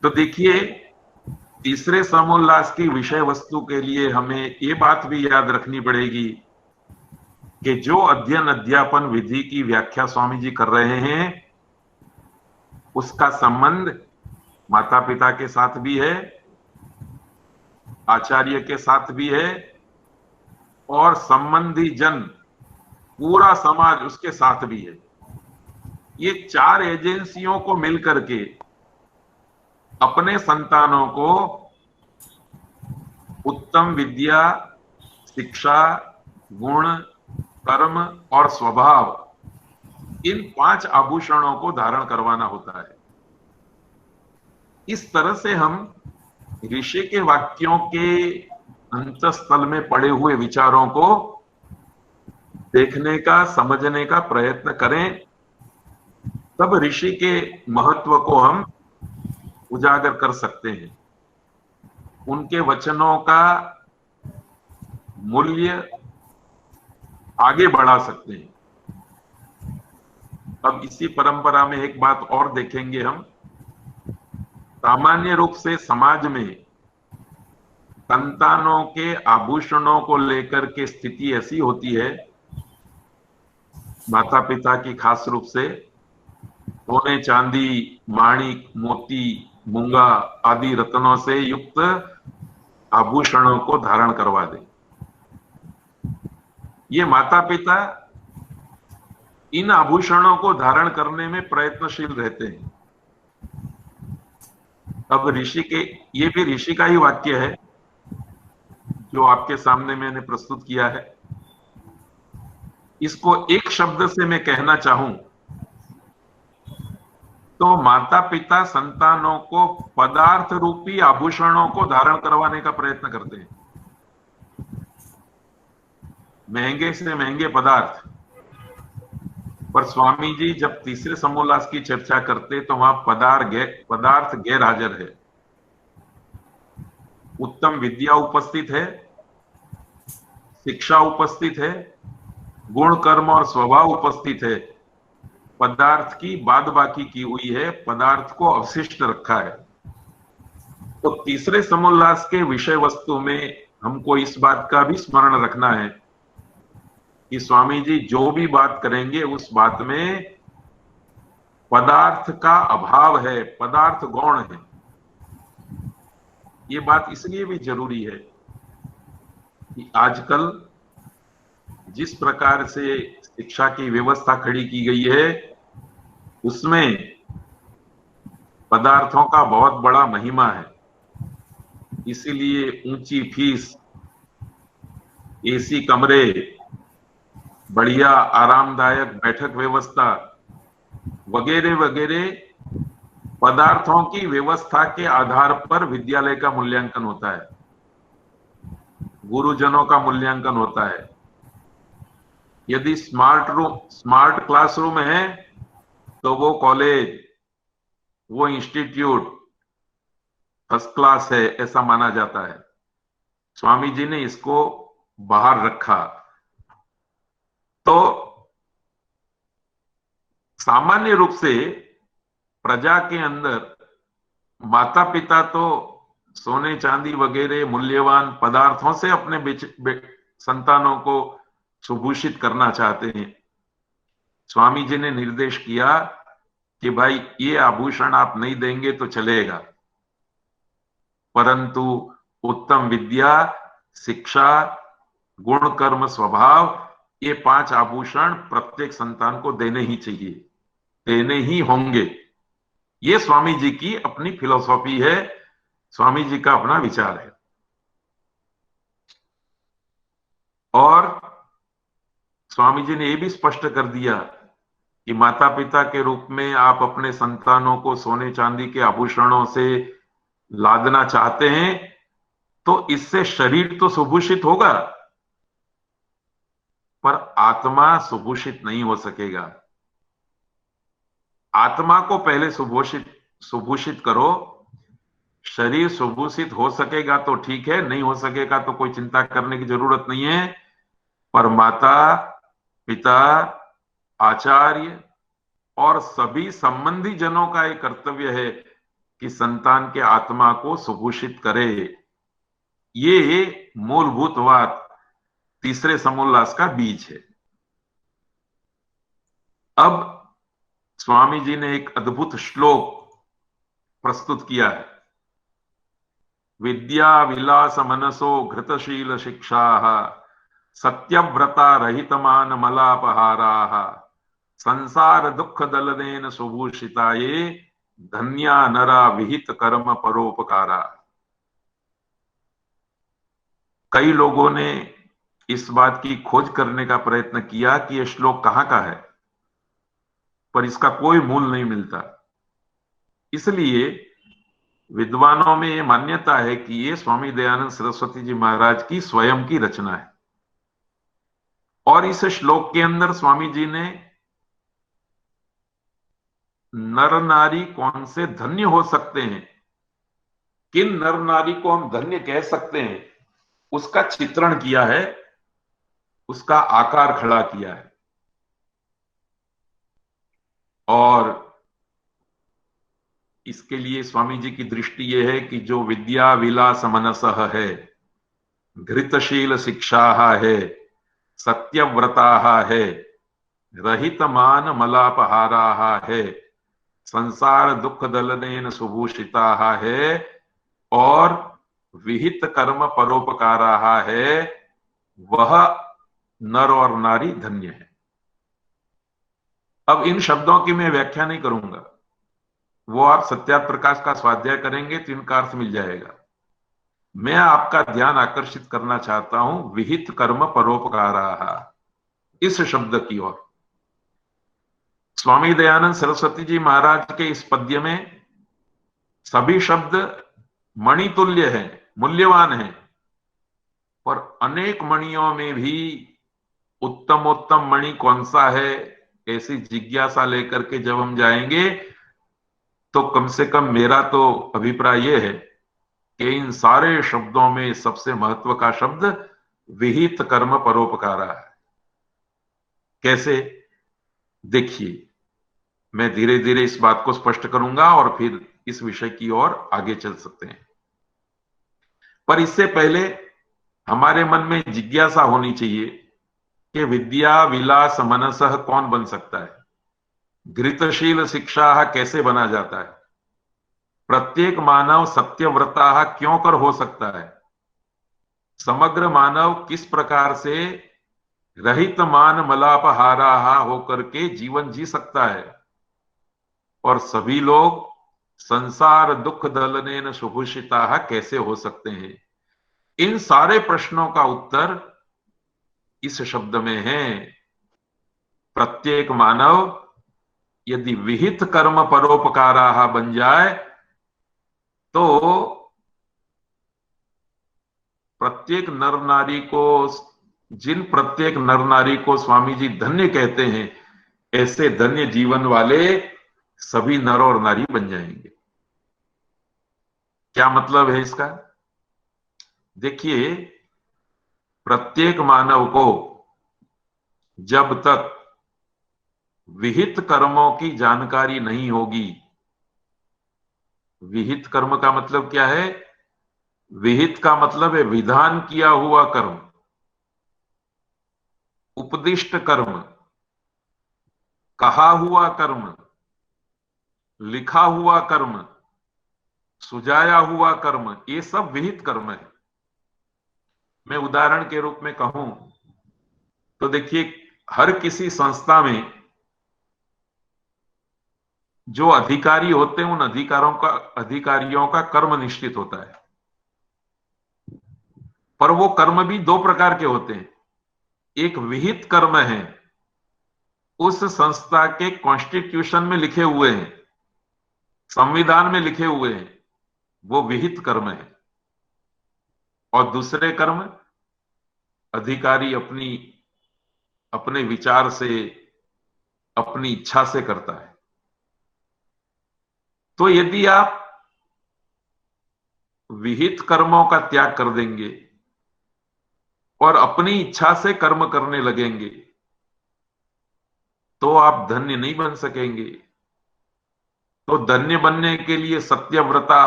तो देखिए, तीसरे समोल्लास की विषय वस्तु के लिए हमें ये बात भी याद रखनी पड़ेगी कि जो अध्ययन अध्यापन विधि की व्याख्या स्वामी जी कर रहे हैं, उसका संबंध माता पिता के साथ भी है, आचार्य के साथ भी है, और संबंधी जन पूरा समाज उसके साथ भी है। ये 4 एजेंसियों को मिलकर के अपने संतानों को उत्तम विद्या, शिक्षा, गुण, कर्म और स्वभाव, इन 5 आभूषणों को धारण करवाना होता है। इस तरह से हम ऋषि के वाक्यों के अंतस्थल में पड़े हुए विचारों को देखने का, समझने का प्रयत्न करें, तब ऋषि के महत्व को हम उजागर कर सकते हैं, उनके वचनों का मूल्य आगे बढ़ा सकते हैं। अब इसी परंपरा में एक बात और देखेंगे हम। सामान्य रूप से समाज में संतानों के आभूषणों को लेकर के स्थिति ऐसी होती है, माता पिता की खास रूप से सोने, चांदी, माणिक, मोती, मूंगा आदि रत्नों से युक्त आभूषणों को धारण करवा दे। ये माता पिता इन आभूषणों को धारण करने में प्रयत्नशील रहते हैं। अब ऋषि के, ये भी ऋषि का ही वाक्य है जो आपके सामने मैंने प्रस्तुत किया है। इसको एक शब्द से मैं कहना चाहूं तो माता पिता संतानों को पदार्थ रूपी आभूषणों को धारण करवाने का प्रयत्न करते हैं, महंगे से महंगे पदार्थ। पर स्वामी जी जब तीसरे समोल्लास की चर्चा करते तो वहां पदार्थ गैर हाजिर है। उत्तम विद्या उपस्थित है, शिक्षा उपस्थित है, गुण, कर्म और स्वभाव उपस्थित है। पदार्थ की बाद बाकी की हुई है, पदार्थ को अवशिष्ट रखा है। तो तीसरे समोल्लास के विषय वस्तु में हमको इस बात का भी स्मरण रखना है कि स्वामी जी जो भी बात करेंगे उस बात में पदार्थ का अभाव है, पदार्थ गौण है। ये बात इसलिए भी जरूरी है कि आजकल जिस प्रकार से शिक्षा की व्यवस्था खड़ी की गई है, उसमें पदार्थों का बहुत बड़ा महिमा है। इसीलिए ऊंची फीस, एसी कमरे, बढ़िया आरामदायक बैठक व्यवस्था वगैरह वगैरह पदार्थों की व्यवस्था के आधार पर विद्यालय का मूल्यांकन होता है, गुरुजनों का मूल्यांकन होता है। यदि स्मार्ट क्लासरूम है तो वो कॉलेज, वो इंस्टीट्यूट फर्स्ट क्लास है, ऐसा माना जाता है। स्वामी जी ने इसको बाहर रखा। तो सामान्य रूप से प्रजा के अंदर माता पिता तो सोने चांदी वगैरह मूल्यवान पदार्थों से अपने संतानों को सुभूषित करना चाहते हैं। स्वामी जी ने निर्देश किया कि भाई ये आभूषण आप नहीं देंगे तो चलेगा, परंतु उत्तम विद्या, शिक्षा, गुण, कर्म, स्वभाव ये 5 आभूषण प्रत्येक संतान को देने ही चाहिए, देने ही होंगे। ये स्वामी जी की अपनी फिलॉसफी है, स्वामी जी का अपना विचार है। और स्वामी जी ने यह भी स्पष्ट कर दिया कि माता पिता के रूप में आप अपने संतानों को सोने चांदी के आभूषणों से लादना चाहते हैं तो इससे शरीर तो सुभूषित होगा, पर आत्मा सुभूषित नहीं हो सकेगा। आत्मा को पहले सुभूषित करो, शरीर सुभूषित हो सकेगा तो ठीक है, नहीं हो सकेगा तो कोई चिंता करने की जरूरत नहीं है। पर माता पिता, आचार्य और सभी संबंधी जनों का एक कर्तव्य है कि संतान के आत्मा को सुभूषित करे। ये मूलभूत बात तीसरे समोल्लास का बीज है। अब स्वामी जी ने एक अद्भुत श्लोक प्रस्तुत किया है। विद्या विलास मनसो घृतशील शिक्षा सत्यव्रता रहितमान मलापहारा संसार दुख दलनेन सुभूषिताये धन्या नरा विहित कर्म परोपकारा। कई लोगों ने इस बात की खोज करने का प्रयत्न किया कि यह श्लोक कहां का है, पर इसका कोई मूल नहीं मिलता। इसलिए विद्वानों में यह मान्यता है कि यह स्वामी दयानंद सरस्वती जी महाराज की स्वयं की रचना है। और इस श्लोक के अंदर स्वामी जी ने नर नारी कौन से धन्य हो सकते हैं, किन नर नारी को हम धन्य कह सकते हैं, उसका चित्रण किया है, उसका आकार खड़ा किया है। और इसके लिए स्वामी जी की दृष्टि यह है कि जो विद्या विलास मनसः है, घृतशील शिक्षा है, सत्यव्रता है, रहित मान मलापहारा है, संसार दुख दलनेन सुभूषिता है और विहित कर्म परोपकारा है, वह नर और नारी धन्य है। अब इन शब्दों की मैं व्याख्या नहीं करूंगा, वो आप सत्यार्थ प्रकाश का स्वाध्याय करेंगे तो इनका अर्थ मिल जाएगा। मैं आपका ध्यान आकर्षित करना चाहता हूं विहित कर्म परोपकारा इस शब्द की ओर। स्वामी दयानंद सरस्वती जी महाराज के इस पद्य में सभी शब्द मणितुल्य हैं, मूल्यवान हैं, पर अनेक मणियों में भी उत्तमोत्तम मणि कौन सा है, ऐसी जिज्ञासा लेकर के जब हम जाएंगे तो कम से कम मेरा तो अभिप्राय यह है कि इन सारे शब्दों में सबसे महत्व का शब्द विहित कर्म परोपकारा है। कैसे? देखिए, मैं धीरे धीरे इस बात को स्पष्ट करूंगा और फिर इस विषय की ओर आगे चल सकते हैं। पर इससे पहले हमारे मन में जिज्ञासा होनी चाहिए कि विद्या विलास मनसः कौन बन सकता है, घृतशील शिक्षा कैसे बना जाता है, प्रत्येक मानव सत्यव्रता क्यों कर हो सकता है, समग्र मानव किस प्रकार से रहित मान मलापहारा होकर के जीवन जी सकता है, और सभी लोग संसार दुख दलनेन सुभूषिता कैसे हो सकते हैं। इन सारे प्रश्नों का उत्तर इस शब्द में है। प्रत्येक मानव यदि विहित कर्म परोपकारा बन जाए तो प्रत्येक नर नारी को, जिन प्रत्येक नर नारी को स्वामी जी धन्य कहते हैं, ऐसे धन्य जीवन वाले सभी नर और नारी बन जाएंगे। क्या मतलब है इसका? देखिए, प्रत्येक मानव को जब तक विहित कर्मों की जानकारी नहीं होगी, विहित कर्म का मतलब क्या है? विहित का मतलब है विधान किया हुआ कर्म, उपदिष्ट कर्म, कहा हुआ कर्म, लिखा हुआ कर्म, सुझाया हुआ कर्म, ये सब विहित कर्म है। मैं उदाहरण के रूप में कहूं तो देखिए, हर किसी संस्था में जो अधिकारी होते हैं, उन अधिकारियों का कर्म निश्चित होता है। पर वो कर्म भी दो प्रकार के होते हैं। एक विहित कर्म है, उस संस्था के कॉन्स्टिट्यूशन में लिखे हुए हैं, संविधान में लिखे हुए हैं, वो विहित कर्म है। और दूसरे कर्म अधिकारी अपने विचार से, अपनी इच्छा से करता है। तो यदि आप विहित कर्मों का त्याग कर देंगे और अपनी इच्छा से कर्म करने लगेंगे, तो आप धन्य नहीं बन सकेंगे। तो धन्य बनने के लिए सत्यव्रता,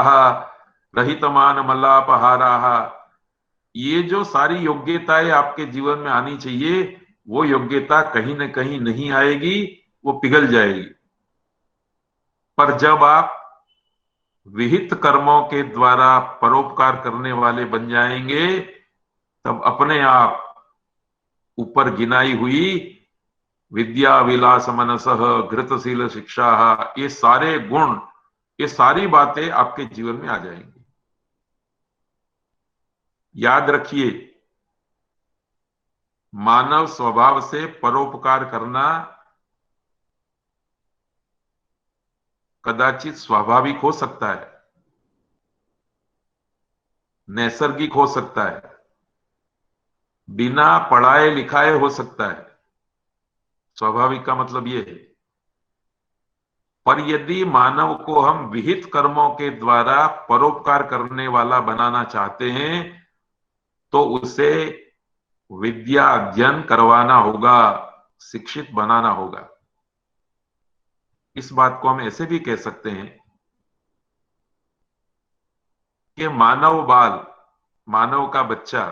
रहितमान मल्लापहारा, ये जो सारी योग्यताएं आपके जीवन में आनी चाहिए, वो योग्यता कहीं ना कहीं नहीं आएगी, वो पिघल जाएगी। पर जब आप विहित कर्मों के द्वारा परोपकार करने वाले बन जाएंगे, तब अपने आप ऊपर गिनाई हुई विद्या विलास मनसः घृतशील शिक्षा, ये सारे गुण, ये सारी बातें आपके जीवन में आ जाएंगी। याद रखिए, मानव स्वभाव से परोपकार करना कदाचित स्वाभाविक हो सकता है, नैसर्गिक हो सकता है, बिना पढ़ाए लिखाए हो सकता है। स्वाभाविक का मतलब यह है। पर यदि मानव को हम विहित कर्मों के द्वारा परोपकार करने वाला बनाना चाहते हैं, तो उसे विद्या अध्ययन करवाना होगा, शिक्षित बनाना होगा। इस बात को हम ऐसे भी कह सकते हैं कि मानव बाल, मानव का बच्चा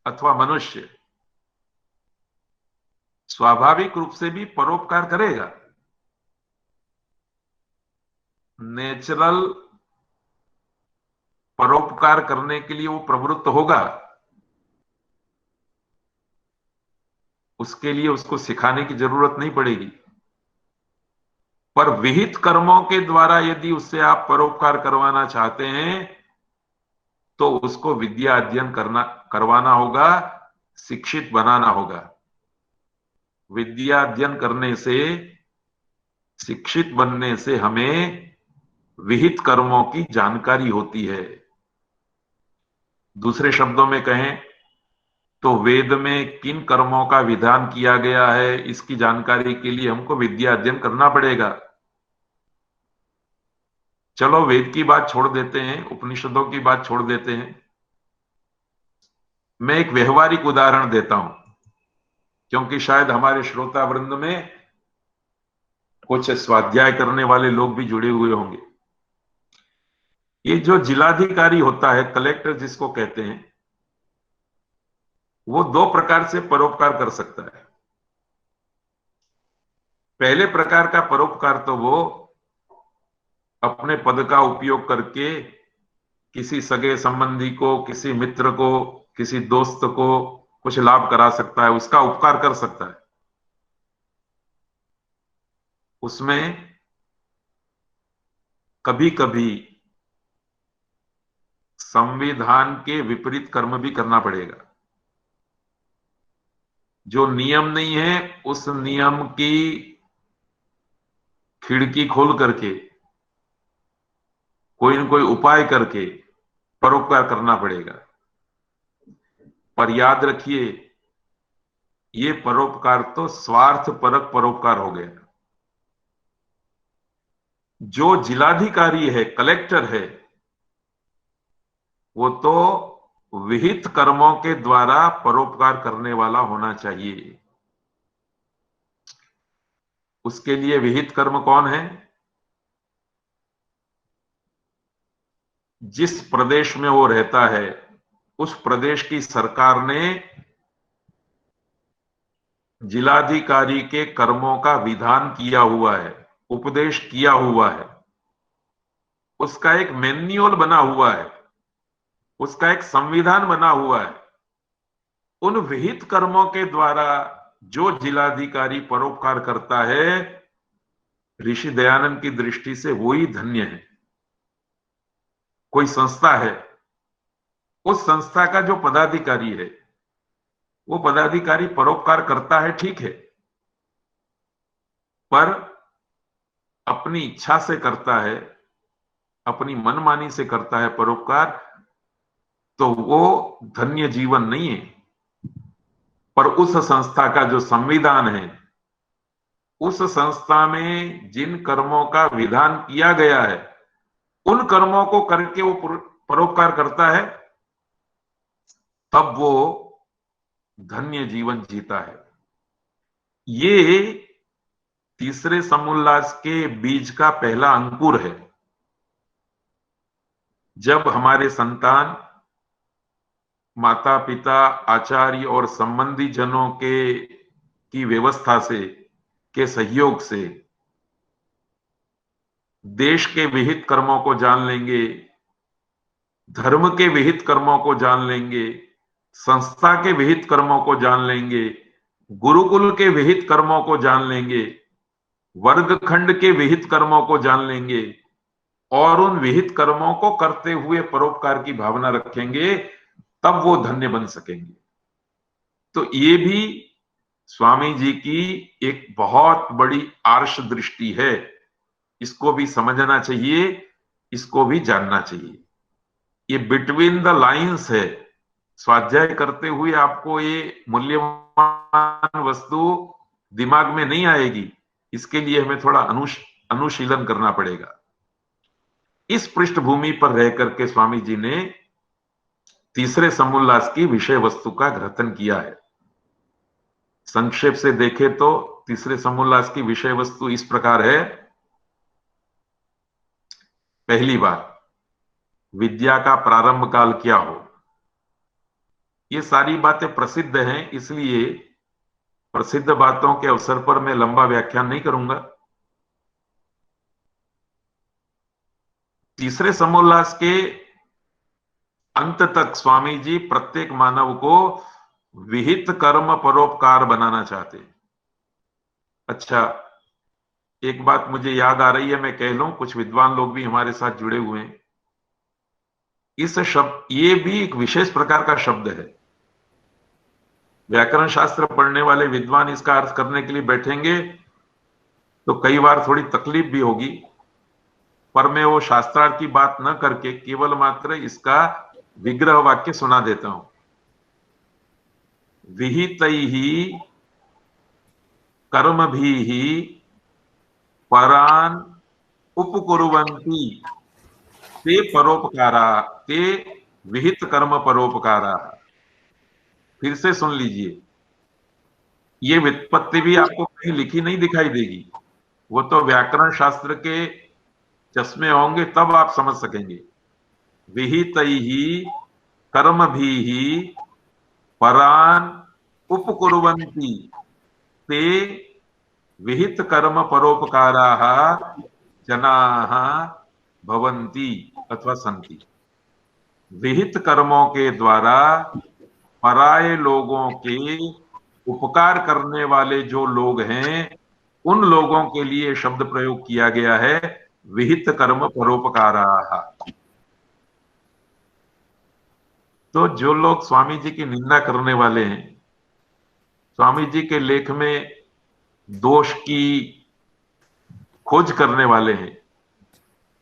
अथवा मनुष्य स्वाभाविक रूप से भी परोपकार करेगा। नेचुरल परोपकार करने के लिए वो प्रवृत्त होगा। उसके लिए उसको सिखाने की जरूरत नहीं पड़ेगी। पर विहित कर्मों के द्वारा यदि उससे आप परोपकार करवाना चाहते हैं, तो उसको विद्या अध्ययन करवाना होगा, शिक्षित बनाना होगा। विद्या अध्ययन करने से, शिक्षित बनने से हमें विहित कर्मों की जानकारी होती है। दूसरे शब्दों में कहें तो वेद में किन कर्मों का विधान किया गया है, इसकी जानकारी के लिए हमको विद्या अध्ययन करना पड़ेगा। चलो वेद की बात छोड़ देते हैं, उपनिषदों की बात छोड़ देते हैं। मैं एक व्यवहारिक उदाहरण देता हूं, क्योंकि शायद हमारे श्रोता वृंद में कुछ स्वाध्याय करने वाले लोग भी जुड़े हुए होंगे। ये जो जिलाधिकारी होता है, कलेक्टर जिसको कहते हैं, वो दो प्रकार से परोपकार कर सकता है। पहले प्रकार का परोपकार तो वो अपने पद का उपयोग करके किसी सगे संबंधी को, किसी मित्र को, किसी दोस्त को कुछ लाभ करा सकता है, उसका उपकार कर सकता है। उसमें कभी कभी संविधान के विपरीत कर्म भी करना पड़ेगा। जो नियम नहीं है, उस नियम की खिड़की खोल करके, कोई न कोई उपाय करके परोपकार करना पड़ेगा। पर याद रखिए, ये परोपकार तो स्वार्थपरक परोपकार हो गया। जो जिलाधिकारी है, कलेक्टर है, वो तो विहित कर्मों के द्वारा परोपकार करने वाला होना चाहिए। उसके लिए विहित कर्म कौन है? जिस प्रदेश में वो रहता है, उस प्रदेश की सरकार ने जिलाधिकारी के कर्मों का विधान किया हुआ है, उपदेश किया हुआ है। उसका एक मैन्युअल बना हुआ है, उसका एक संविधान बना हुआ है। उन विहित कर्मों के द्वारा जो जिलाधिकारी परोपकार करता है, ऋषि दयानंद की दृष्टि से वो ही धन्य है। कोई संस्था है, उस संस्था का जो पदाधिकारी है, वो पदाधिकारी परोपकार करता है, ठीक है, पर अपनी इच्छा से करता है, अपनी मनमानी से करता है परोपकार, तो वो धन्य जीवन नहीं है। पर उस संस्था का जो संविधान है, उस संस्था में जिन कर्मों का विधान किया गया है, उन कर्मों को करके वो परोपकार करता है, तब वो धन्य जीवन जीता है। ये तीसरे समुल्लास के बीज का पहला अंकुर है। जब हमारे संतान माता पिता, आचार्य और संबंधी जनों की व्यवस्था से, के सहयोग से देश के विहित कर्मों को जान लेंगे, धर्म के विहित कर्मों को जान लेंगे, संस्था के विहित कर्मों को जान लेंगे, गुरुकुल के विहित कर्मों को जान लेंगे, वर्गखंड के विहित कर्मों को जान लेंगे और उन विहित कर्मों को करते हुए परोपकार की भावना रखेंगे, तब वो धन्य बन सकेंगे। तो ये भी स्वामी जी की एक बहुत बड़ी आर्ष दृष्टि है। इसको भी समझना चाहिए, इसको भी जानना चाहिए। ये बिटवीन द लाइंस है। स्वाध्याय करते हुए आपको ये मूल्यवान वस्तु दिमाग में नहीं आएगी, इसके लिए हमें थोड़ा अनुशीलन करना पड़ेगा। इस पृष्ठभूमि पर रह करके स्वामी जी ने तीसरे समुल्लास की विषय वस्तु का ग्रथन किया है। संक्षेप से देखें तो तीसरे समुल्लास की विषय वस्तु इस प्रकार है। पहली बात, विद्या का प्रारंभ काल क्या हो। ये सारी बातें प्रसिद्ध हैं, इसलिए प्रसिद्ध बातों के अवसर पर मैं लंबा व्याख्यान नहीं करूंगा। तीसरे समुल्लास के अंत तक स्वामी जी प्रत्येक मानव को विहित कर्म परोपकार बनाना चाहते हैं। अच्छा, एक बात मुझे याद आ रही है, मैं कह लूं, कुछ विद्वान लोग भी हमारे साथ जुड़े हुए हैं। इस शब्द, ये भी एक विशेष प्रकार का शब्द है। व्याकरण शास्त्र पढ़ने वाले विद्वान इसका अर्थ करने के लिए बैठेंगे तो कई बार थोड़ी तकलीफ भी होगी, पर मैं वो शास्त्रार्थ की बात न करके केवल मात्र इसका विग्रह वाक्य सुना देता हूं। विहितैहि कर्मभिः परान उपकुर्वन्ति ते परोपकारा, ते विहित कर्म परोपकारा। फिर से सुन लीजिए, ये व्युत्पत्ति भी आपको कहीं लिखी नहीं दिखाई देगी, वो तो व्याकरण शास्त्र के चश्मे होंगे तब आप समझ सकेंगे। विहितैहि कर्मभिः परान उपकुर्वन्ति ते विहित कर्म परोपकाराः जनाः भवन्ति अथवा सन्ति। विहित कर्मों के द्वारा पराये लोगों के उपकार करने वाले जो लोग हैं, उन लोगों के लिए शब्द प्रयोग किया गया है विहित कर्म परोपकाराः। तो जो लोग स्वामी जी की निंदा करने वाले हैं, स्वामी जी के लेख में दोष की खोज करने वाले हैं,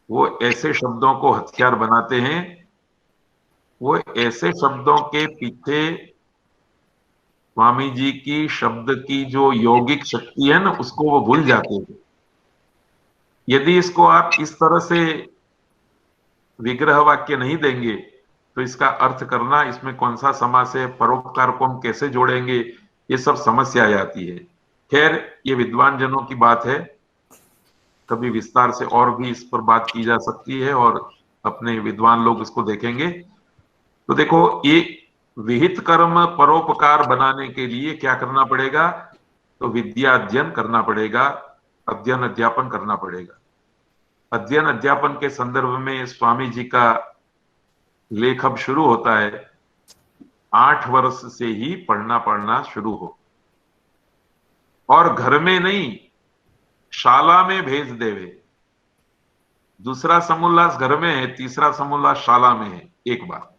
वो ऐसे शब्दों को हथियार बनाते हैं, वो ऐसे शब्दों के पीछे स्वामी जी की शब्द की जो यौगिक शक्ति है ना, उसको वो भूल जाते हैं। यदि इसको आप इस तरह से विग्रह वाक्य नहीं देंगे तो इसका अर्थ करना, इसमें कौन सा समास है, परोपकार को हम कैसे जोड़ेंगे, ये सब समस्या आ जाती है। खैर, ये विद्वान जनों की बात है, कभी विस्तार से और भी इस पर बात की जा सकती है और अपने विद्वान लोग इसको देखेंगे। तो देखो, ये विहित कर्म परोपकार बनाने के लिए क्या करना पड़ेगा, तो विद्या अध्ययन करना पड़ेगा, अध्ययन अध्यापन करना पड़ेगा। अध्ययन अध्यापन के संदर्भ में स्वामी जी का लेख अब शुरू होता है। 8 वर्ष से ही पढ़ना शुरू हो, और घर में नहीं शाला में भेज देवे। दूसरा समोल्लास घर में है, तीसरा समोल्लास शाला में है, एक बात।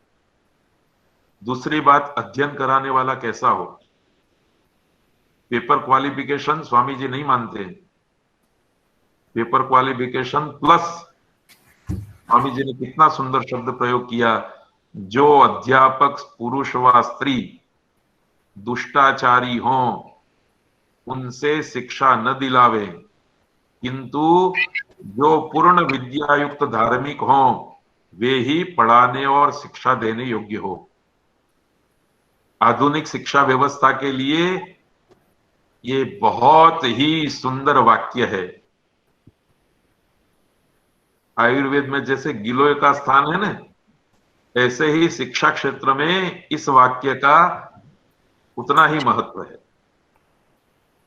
दूसरी बात, अध्ययन कराने वाला कैसा हो। पेपर क्वालिफिकेशन स्वामी जी नहीं मानते हैं। Paper qualification plus, Swami ji ने कितना सुंदर शब्द प्रयोग किया, जो अध्यापक पुरुष व स्त्री दुष्टाचारी हों उनसे शिक्षा न दिलावे, किंतु जो पूर्ण विद्यायुक्त धार्मिक हों वे ही पढ़ाने और शिक्षा देने योग्य हो। आधुनिक शिक्षा व्यवस्था के लिए ये बहुत ही सुंदर वाक्य है। आयुर्वेद में जैसे गिलोय का स्थान है ना, ऐसे ही शिक्षा क्षेत्र में इस वाक्य का उतना ही महत्व है।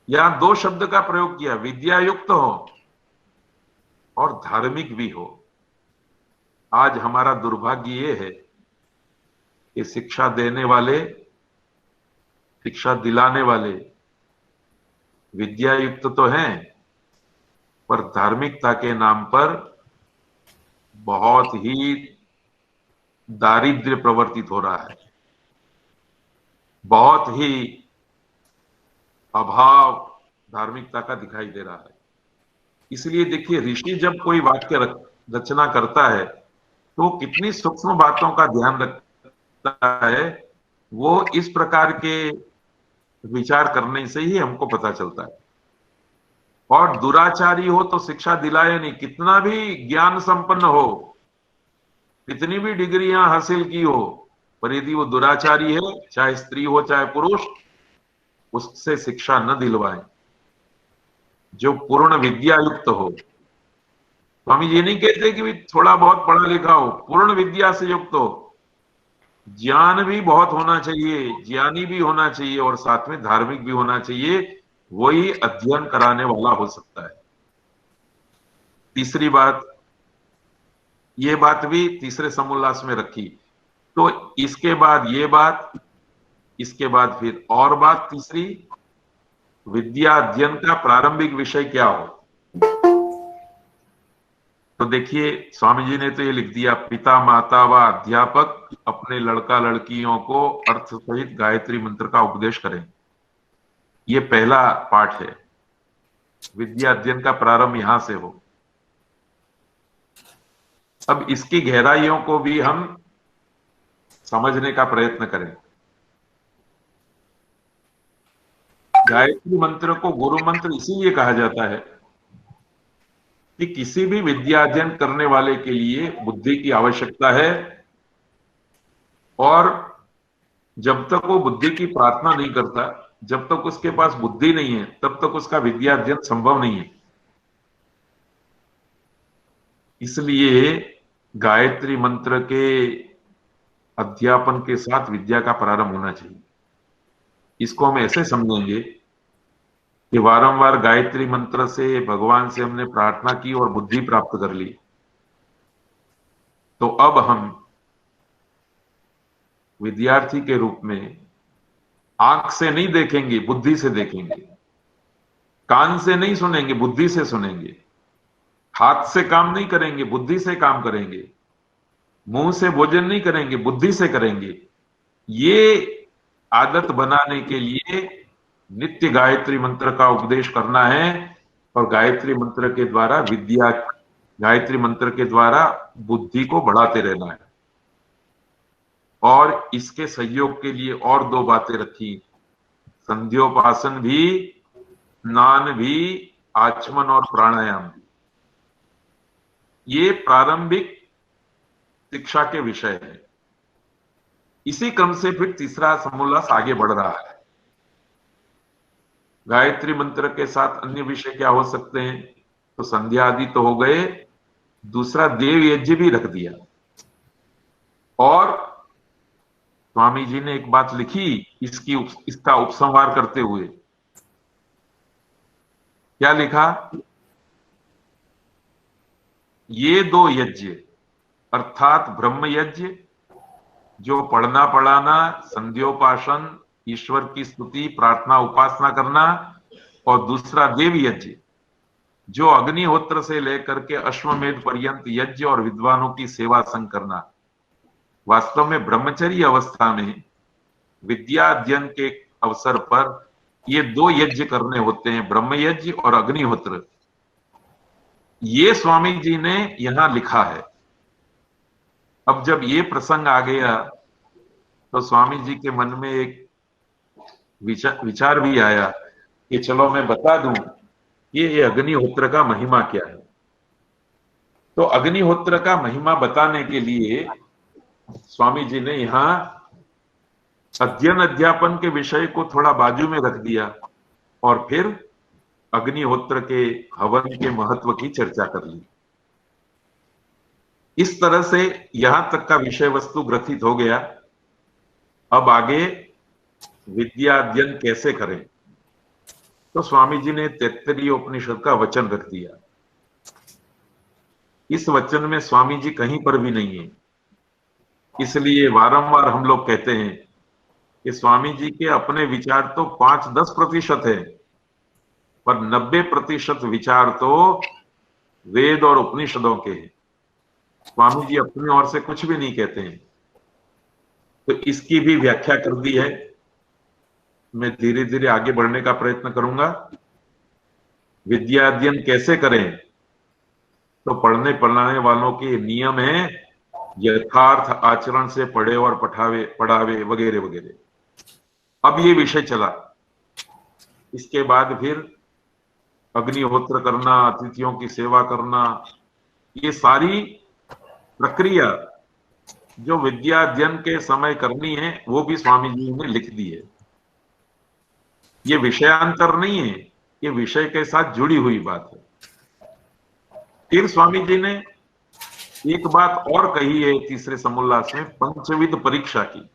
यहां 2 शब्द का प्रयोग किया, विद्यायुक्त हो और धार्मिक भी हो। आज हमारा दुर्भाग्य ये है कि शिक्षा देने वाले, शिक्षा दिलाने वाले विद्यायुक्त तो हैं, पर धार्मिकता के नाम पर बहुत ही दारिद्र्य प्रवर्तित हो रहा है, बहुत ही अभाव धार्मिकता का दिखाई दे रहा है। इसलिए देखिए, ऋषि जब कोई वाक्य रचना करता है तो कितनी सूक्ष्म बातों का ध्यान रखता है, वो इस प्रकार के विचार करने से ही हमको पता चलता है। और दुराचारी हो तो शिक्षा दिलाए नहीं, कितना भी ज्ञान संपन्न हो, कितनी भी डिग्रियां हासिल की हो, पर यदि वो दुराचारी है, चाहे स्त्री हो चाहे पुरुष, उससे शिक्षा न दिलवाएं। जो पूर्ण विद्या युक्त हो, तो हम ये नहीं कहते कि थोड़ा बहुत पढ़ा लिखा हो, पूर्ण विद्या से युक्त हो, ज्ञान भी बहुत होना चाहिए, ज्ञानी भी होना चाहिए और साथ में धार्मिक भी होना चाहिए, वही अध्ययन कराने वाला हो सकता है। तीसरी बात, ये बात भी तीसरे समोल्लास में रखी। तो इसके बाद ये बात, इसके बाद फिर और बात तीसरी, विद्या अध्ययन का प्रारंभिक विषय क्या हो। तो देखिए, स्वामी जी ने तो ये लिख दिया, पिता माता व अध्यापक अपने लड़का लड़कियों को अर्थ सहित गायत्री मंत्र का उपदेश करें। ये पहला पाठ है, विद्या अध्ययन का प्रारंभ यहां से हो। अब इसकी गहराइयों को भी हम समझने का प्रयत्न करें। गायत्री मंत्र को गुरु मंत्र इसीलिए कहा जाता है कि किसी भी विद्या अध्ययन करने वाले के लिए बुद्धि की आवश्यकता है, और जब तक वो बुद्धि की प्रार्थना नहीं करता, जब तक उसके पास बुद्धि नहीं है, तब तक उसका विद्या अध्ययन संभव नहीं है। इसलिए गायत्री मंत्र के अध्यापन के साथ विद्या का प्रारंभ होना चाहिए। इसको हम ऐसे समझेंगे कि वारंवार गायत्री मंत्र से भगवान से हमने प्रार्थना की और बुद्धि प्राप्त कर ली, तो अब हम विद्यार्थी के रूप में आंख से नहीं देखेंगे, बुद्धि से देखेंगे, कान से नहीं सुनेंगे, बुद्धि से सुनेंगे, हाथ से काम नहीं करेंगे, बुद्धि से काम करेंगे, मुंह से भोजन नहीं करेंगे, बुद्धि से करेंगे। ये आदत बनाने के लिए नित्य गायत्री मंत्र का उपदेश करना है, और गायत्री मंत्र के द्वारा विद्या, गायत्री मंत्र के द्वारा बुद्धि को बढ़ाते रहना है। और इसके सहयोग के लिए और 2 बातें रखी, संध्योपासन भी, स्नान भी, आचमन और प्राणायाम भी। ये प्रारंभिक शिक्षा के विषय है। इसी क्रम से फिर तीसरा समोल्लास आगे बढ़ रहा है। गायत्री मंत्र के साथ अन्य विषय क्या हो सकते हैं, तो संध्या आदि तो हो गए, दूसरा देव यज्ञ भी रख दिया। और स्वामी जी ने एक बात लिखी इसका उपसंहार करते हुए, क्या लिखा, ये 2 यज्ञ अर्थात ब्रह्म यज्ञ जो पढ़ना पढ़ाना, संध्योपासन, ईश्वर की स्तुति, प्रार्थना, उपासना करना, और दूसरा देव यज्ञ, जो अग्निहोत्र से लेकर के अश्वमेध पर्यंत यज्ञ और विद्वानों की सेवा संग करना। वास्तव में ब्रह्मचर्य अवस्था में विद्या अध्ययन के अवसर पर ये दो यज्ञ करने होते हैं, ब्रह्म यज्ञ और अग्निहोत्र। ये स्वामी जी ने यहां लिखा है। अब जब ये प्रसंग आ गया तो स्वामी जी के मन में एक विचार भी आया कि चलो मैं बता दूं ये अग्निहोत्र का महिमा क्या है। तो अग्निहोत्र का महिमा बताने के लिए स्वामी जी ने यहां अध्ययन अध्यापन के विषय को थोड़ा बाजू में रख दिया और फिर अग्निहोत्र के हवन के महत्व की चर्चा कर ली। इस तरह से यहां तक का विषय वस्तु ग्रथित हो गया। अब आगे विद्या अध्ययन कैसे करें, तो स्वामी जी ने तैत्तरीय उपनिषद का वचन रख दिया। इस वचन में स्वामी जी कहीं पर भी नहीं है, इसलिए वारंवार हम लोग कहते हैं कि स्वामी जी के अपने विचार तो 5-10% है, पर 90% विचार तो वेद और उपनिषदों के हैं। स्वामी जी अपनी ओर से कुछ भी नहीं कहते हैं। तो इसकी भी व्याख्या कर दी है। मैं धीरे धीरे आगे बढ़ने का प्रयत्न करूंगा। विद्या अध्ययन कैसे करें, तो पढ़ने पढ़ाने वालों के नियम है यथार्थ आचरण से पढ़े और पढ़ावे वगैरह वगैरह। अब ये विषय चला। इसके बाद फिर अग्निहोत्र करना, अतिथियों की सेवा करना, ये सारी प्रक्रिया जो विद्या अध्ययन के समय करनी है वो भी स्वामी जी ने लिख दी है। ये विषयांतर नहीं है, ये विषय के साथ जुड़ी हुई बात है। फिर स्वामी जी ने एक बात और कही है तीसरे समोल्लास में, पंचविध परीक्षा की।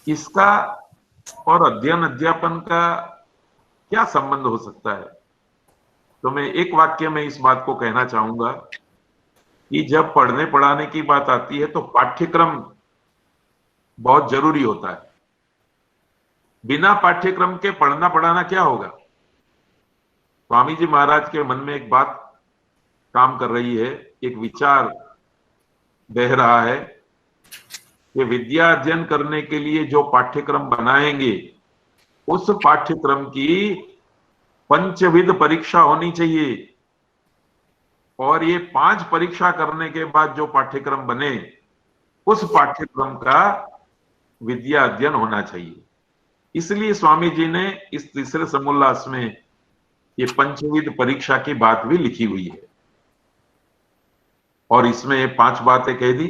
इसका और अध्ययन अध्यापन का क्या संबंध हो सकता है? तो मैं एक वाक्य में इस बात को कहना चाहूंगा कि जब पढ़ने पढ़ाने की बात आती है तो पाठ्यक्रम बहुत जरूरी होता है। बिना पाठ्यक्रम के पढ़ना पढ़ाना क्या होगा? स्वामी जी महाराज के मन में एक बात काम कर रही है, एक विचार बह रहा है कि विद्या अध्ययन करने के लिए जो पाठ्यक्रम बनाएंगे उस पाठ्यक्रम की पंचविध परीक्षा होनी चाहिए, और ये 5 परीक्षा करने के बाद जो पाठ्यक्रम बने उस पाठ्यक्रम का विद्या अध्ययन होना चाहिए। इसलिए स्वामी जी ने इस तीसरे समोल्लास में ये पंचविध परीक्षा की बात भी लिखी हुई है, और इसमें 5 बातें कह दी।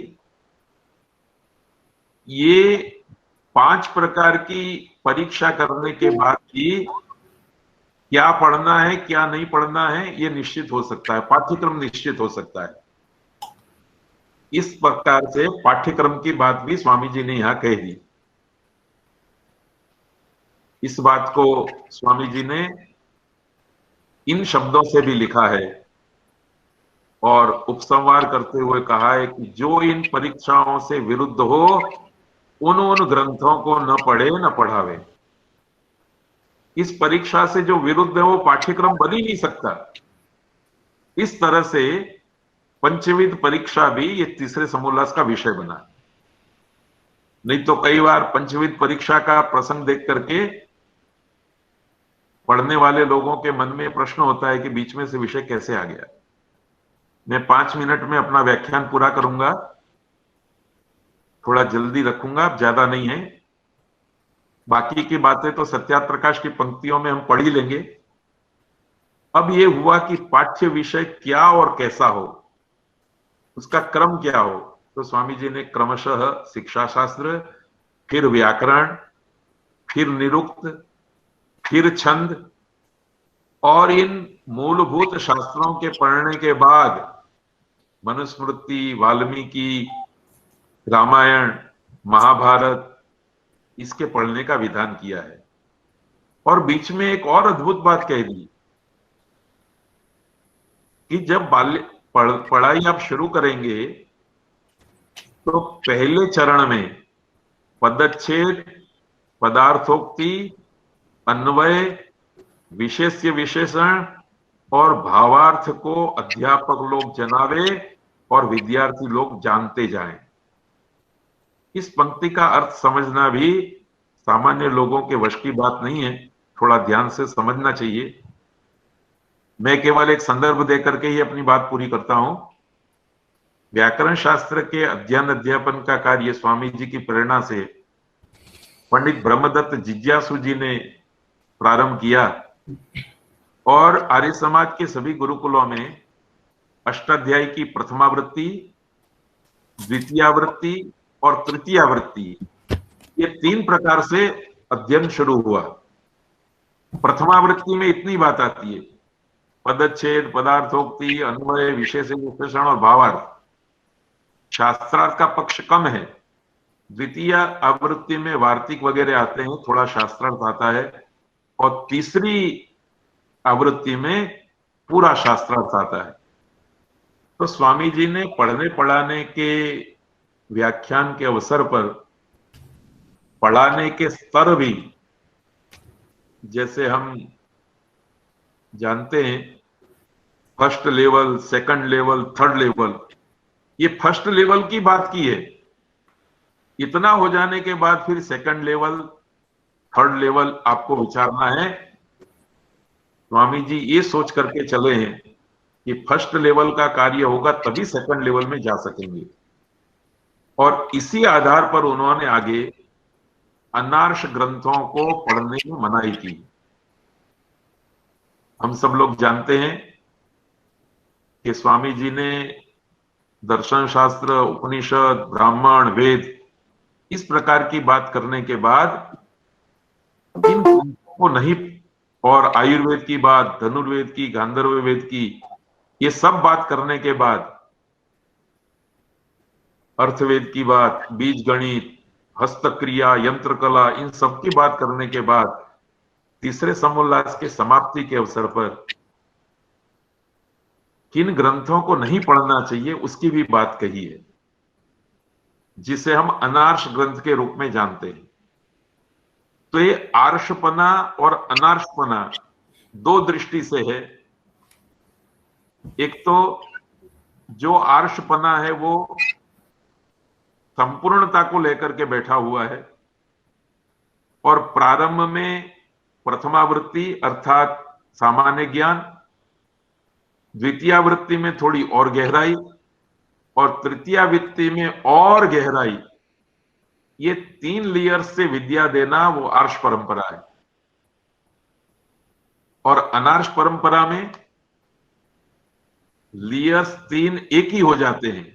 ये 5 प्रकार की परीक्षा करने के बाद ही क्या पढ़ना है क्या नहीं पढ़ना है ये निश्चित हो सकता है, पाठ्यक्रम निश्चित हो सकता है। इस प्रकार से पाठ्यक्रम की बात भी स्वामी जी ने यहां कह दी। इस बात को स्वामी जी ने इन शब्दों से भी लिखा है और उपसंहार करते हुए कहा है कि जो इन परीक्षाओं से विरुद्ध हो उन ग्रंथों को न पढ़े न पढ़ावे। इस परीक्षा से जो विरुद्ध है वो पाठ्यक्रम बन ही नहीं सकता। इस तरह से पंचविध परीक्षा भी ये तीसरे समोल्लास का विषय बना। नहीं तो कई बार पंचविध परीक्षा का प्रसंग देख करके पढ़ने वाले लोगों के मन में प्रश्न होता है कि बीच में से विषय कैसे आ गया। मैं 5 मिनट में अपना व्याख्यान पूरा करूंगा, थोड़ा जल्दी रखूंगा, ज्यादा नहीं है। बाकी की बातें तो सत्यार्थ प्रकाश की पंक्तियों में हम पढ़ ही लेंगे। अब ये हुआ कि पाठ्य विषय क्या और कैसा हो, उसका क्रम क्या हो। तो स्वामी जी ने क्रमशः शिक्षा शास्त्र, फिर व्याकरण, फिर निरुक्त, फिर छंद, और इन मूलभूत शास्त्रों के पढ़ने के बाद मनुस्मृति, वाल्मीकि, रामायण, महाभारत, इसके पढ़ने का विधान किया है। और बीच में एक और अद्भुत बात कह दी कि जब पढ़ाई आप शुरू करेंगे तो पहले चरण में पदच्छेद, पदार्थोक्ति, अन्वय, विशेष्य विशेषण और भावार्थ को अध्यापक लोग जनावे और विद्यार्थी लोग जानते जाएं। इस पंक्ति का अर्थ समझना भी सामान्य लोगों के वश की बात नहीं है, थोड़ा ध्यान से समझना चाहिए। मैं केवल एक संदर्भ देकर के ही अपनी बात पूरी करता हूं। व्याकरण शास्त्र के अध्ययन अध्यापन का कार्य स्वामी जी की प्रेरणा से पंडित ब्रह्मदत्त जिज्ञासु जी ने प्रारंभ किया और आर्य समाज के सभी गुरुकुलों में अष्टाध्यायी की प्रथमावृत्ति, द्वितीयावृत्ति और तृतीयावृत्ति, ये 3 प्रकार से अध्ययन शुरू हुआ। प्रथमावृत्ति में इतनी बात आती है, पदच्छेद, पदार्थोक्ति, अन्वय, विशेष विशेषण और भावार्थ। शास्त्रार्थ का पक्ष कम है। द्वितीय आवृत्ति में वार्तिक वगैरह आते हैं, थोड़ा शास्त्रार्थ आता है, और तीसरी आवृत्ति में पूरा शास्त्रार्थ आता है। तो स्वामी जी ने पढ़ने पढ़ाने के व्याख्यान के अवसर पर पढ़ाने के स्तर भी, जैसे हम जानते हैं first level, second level, third level, ये फर्स्ट लेवल की बात की है। इतना हो जाने के बाद फिर सेकंड लेवल, थर्ड लेवल आपको विचारना है। स्वामी जी ये सोच करके चले हैं कि फर्स्ट लेवल का कार्य होगा तभी सेकंड लेवल में जा सकेंगे, और इसी आधार पर उन्होंने आगे अनार्ष ग्रंथों को पढ़ने की मनाही की। हम सब लोग जानते हैं कि स्वामी जी ने दर्शन शास्त्र, उपनिषद, ब्राह्मण, वेद, इस प्रकार की बात करने के बाद इन ग्रंथों को नहीं, और आयुर्वेद की बात, धनुर्वेद की, गांधर्व वेद की, ये सब बात करने के बाद, अर्थवेद की बात, बीज गणित, हस्तक्रिया, यंत्र कला, इन सब की बात करने के बाद तीसरे समोल्लास के समाप्ति के अवसर पर किन ग्रंथों को नहीं पढ़ना चाहिए उसकी भी बात कही है, जिसे हम अनार्ष ग्रंथ के रूप में जानते हैं। तो ये आर्षपना और अनार्षपना 2 दृष्टि से है। एक तो जो आर्षपना है वो संपूर्णता को लेकर के बैठा हुआ है, और प्रारंभ में प्रथमावृत्ति अर्थात सामान्य ज्ञान, द्वितीयावृत्ति में थोड़ी और गहराई, और तृतीयावृत्ति में और गहराई, ये 3 लेयर्स से विद्या देना वो आर्ष परंपरा है। और अनार्ष परंपरा में लेयर्स 3 एक ही हो जाते हैं।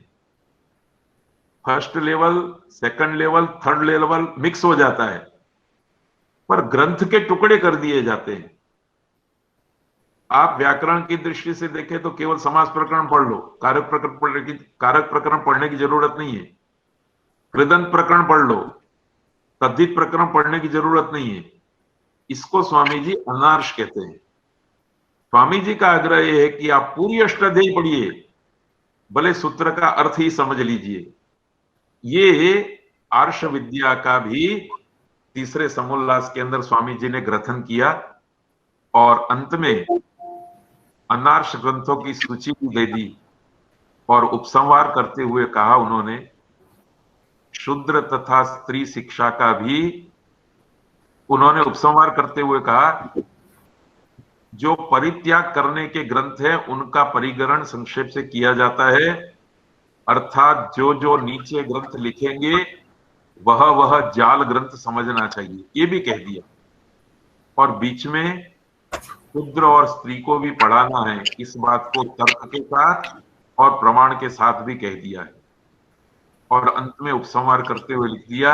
First level, second level, third level mix हो जाता है, पर ग्रंथ के टुकड़े कर दिए जाते हैं। आप व्याकरण की दृष्टि से देखें तो केवल समास प्रकरण पढ़ लो, कारक प्रकरण पढ़ने की जरूरत नहीं है। कृदंत प्रकरण पढ़ लो, तद्धित प्रकरण पढ़ने की जरूरत नहीं है। इसको स्वामी जी अनार्ष कहते हैं। स्वामी जी का आग्रह यह है कि आप पूरी अष्टाध्यायी पढ़िए, भले सूत्र का अर्थ ही समझ लीजिए। ये आर्ष विद्या का भी तीसरे समोल्लास के अंदर स्वामी जी ने ग्रथन किया, और अंत में अनार्ष ग्रंथों की सूची भी दे दी, और उपसंहार करते हुए कहा उन्होंने, शूद्र तथा स्त्री शिक्षा का भी उन्होंने उपसंहार करते हुए कहा, जो परित्याग करने के ग्रंथ है उनका परिगणन संक्षेप से किया जाता है, अर्थात जो जो नीचे ग्रंथ लिखेंगे वह जाल ग्रंथ समझना चाहिए, ये भी कह दिया। और बीच में शूद्र और स्त्री को भी पढ़ाना है, इस बात को तर्क के साथ और प्रमाण के साथ भी कह दिया है। और अंत में उपसंहार करते हुए लिख दिया,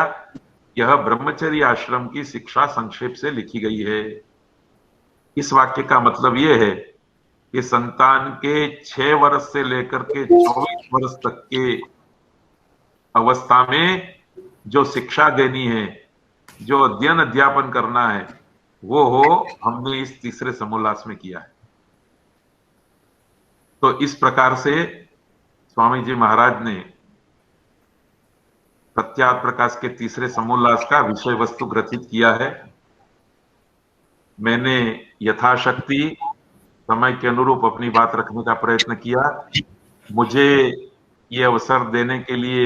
यह ब्रह्मचर्य आश्रम की शिक्षा संक्षेप से लिखी गई है। इस वाक्य का मतलब यह है कि संतान के 6 वर्ष से लेकर के 24 वर्ष तक के अवस्था में जो शिक्षा देनी है, जो अध्ययन अध्यापन करना है, वो हो हमने इस तीसरे समोल्लास में किया है। तो इस प्रकार से स्वामी जी महाराज ने सत्यार्थ प्रकाश के तीसरे समोल्लास का विषय वस्तु ग्रथित किया है। मैंने यथाशक्ति समय के अनुरूप अपनी बात रखने का प्रयत्न किया। मुझे ये अवसर देने के लिए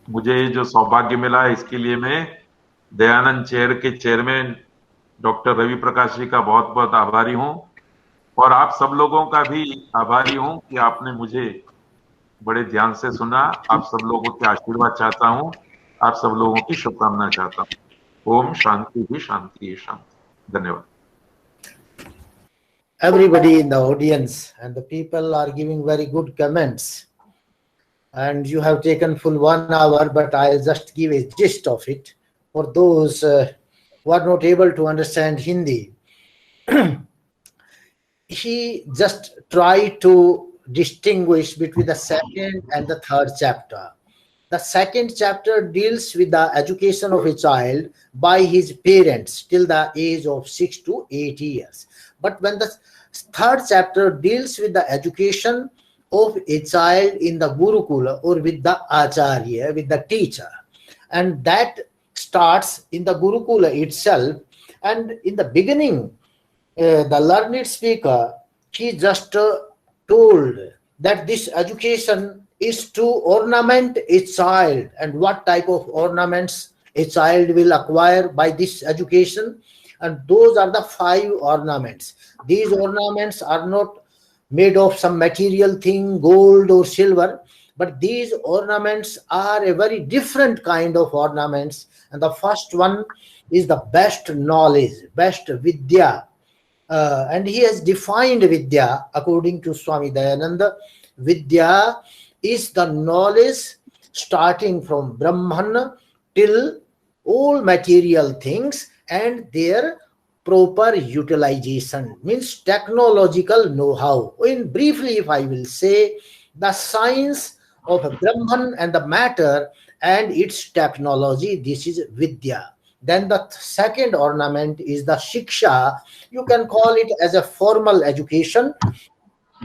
मुझे जो सौभाग्य मिला है, इसके लिए मैं दयानंद चेयर के चेयरमैन डॉक्टर रवि प्रकाश जी का बहुत बहुत आभारी हूं, और आप सब लोगों का भी आभारी हूं कि आपने मुझे बड़े ध्यान से सुना। आप सब लोगों के आशीर्वाद चाहता हूं, आप सब लोगों की शुभकामना चाहता हूं। ओम शांति ही शांति ही शांति। धन्यवाद। Everybody in the audience and the people are giving very good comments, and you have taken full 1 hour, but I'll just give a gist of it for those who are not able to understand Hindi. He just tried to distinguish between the second and the third chapter. The second chapter deals with the education of a child by his parents till the age of 6 to 8 years. But when the third chapter deals with the education of a child in the Gurukula, or with the Acharya, with the teacher, and that starts in the Gurukula itself. And in the beginning, the learned speaker, he just told that this education is to ornament a child, and what type of ornaments a child will acquire by this education. And those are the 5 ornaments. These ornaments are not made of some material thing, gold or silver, but these ornaments are a very different kind of ornaments. And the first one is the best knowledge, best vidya. And he has defined vidya according to Swami Dayananda. Vidya is the knowledge starting from Brahman till all material things and their proper utilization, means technological know-how. In briefly, if I will say, the science of Brahman and the matter and its technology, this is vidya. Then the second ornament is the shiksha. You can call it as a formal education.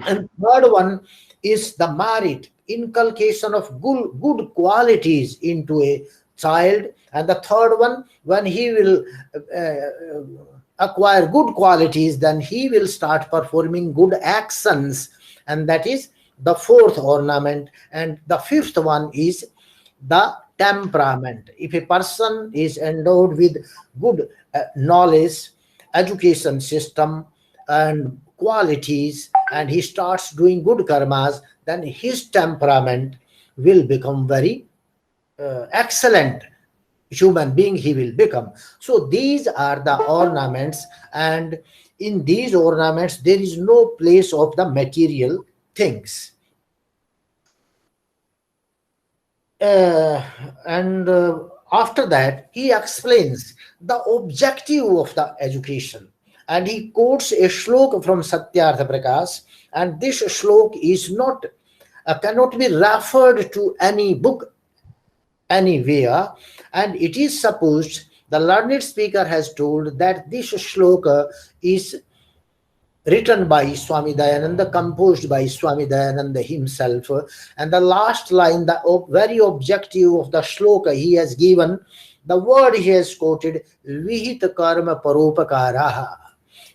And third one is the merit, inculcation of good qualities into a child. And the third one, when he will acquire good qualities, then he will start performing good actions, and that is the fourth ornament. And the fifth one is the temperament. If a person is endowed with good knowledge, education system and qualities, and he starts doing good karmas, then his temperament will become very excellent human being he will become. So these are the ornaments, and in these ornaments there is no place of the material things. After that, he explains the objective of the education, and he quotes a shloka from Satyartha Prakash, and this shloka is not cannot be referred to any book anywhere, and it is supposed the learned speaker has told that this shloka is written by Swami Dayananda, composed by Swami Dayananda himself. And the last line, the very objective of the shloka, he has given the word he has quoted, Vihita Karma Paropakaraha,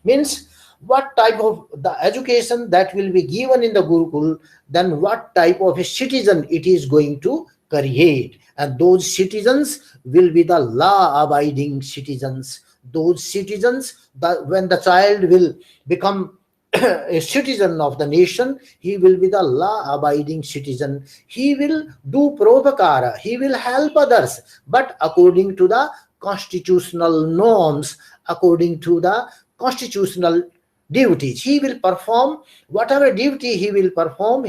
means what type of the education that will be given in the Gurukul, then what type of a citizen it is going to create. And those citizens will be the law-abiding citizens. Those citizens, when the child will become a citizen of the nation, he will be the law-abiding citizen. He will do provokara, he will help others, but according to the constitutional norms, according to the constitutional duties. He will perform whatever duty he will perform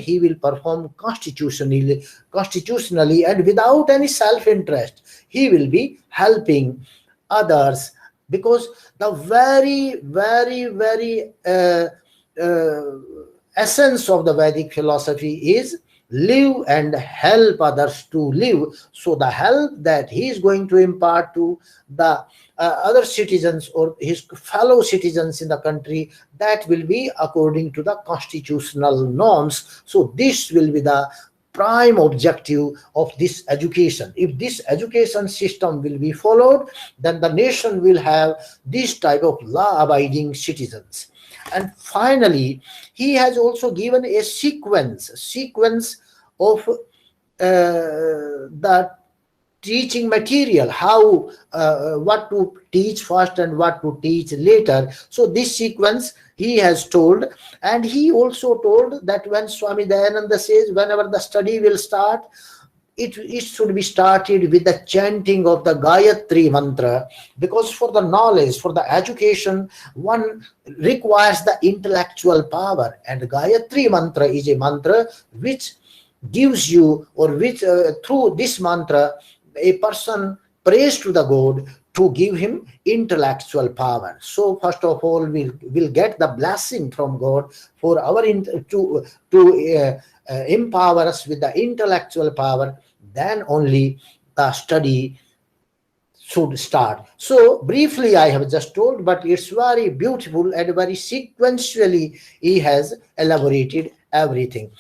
constitutionally and without any self-interest. He will be helping others, because the very essence of the Vedic philosophy is live and help others to live. So the help that he is going to impart to the other citizens or his fellow citizens in the country, that will be according to the constitutional norms. So this will be the prime objective of this education. If this education system will be followed, then the nation will have this type of law-abiding citizens. And finally, he has also given a sequence of the teaching material, how what to teach first and what to teach later. So this sequence he has told, and he also told that when Swami Dayananda says whenever the study will start, it should be started with the chanting of the Gayatri mantra, because for the knowledge, for the education, one requires the intellectual power, and Gayatri mantra is a mantra which gives you, or which through this mantra a person prays to the God to give him intellectual power. So first of all, we'll get the blessing from God for our to empower us with the intellectual power. Then only the study should start. So briefly I have just told, but it's very beautiful and very sequentially he has elaborated everything.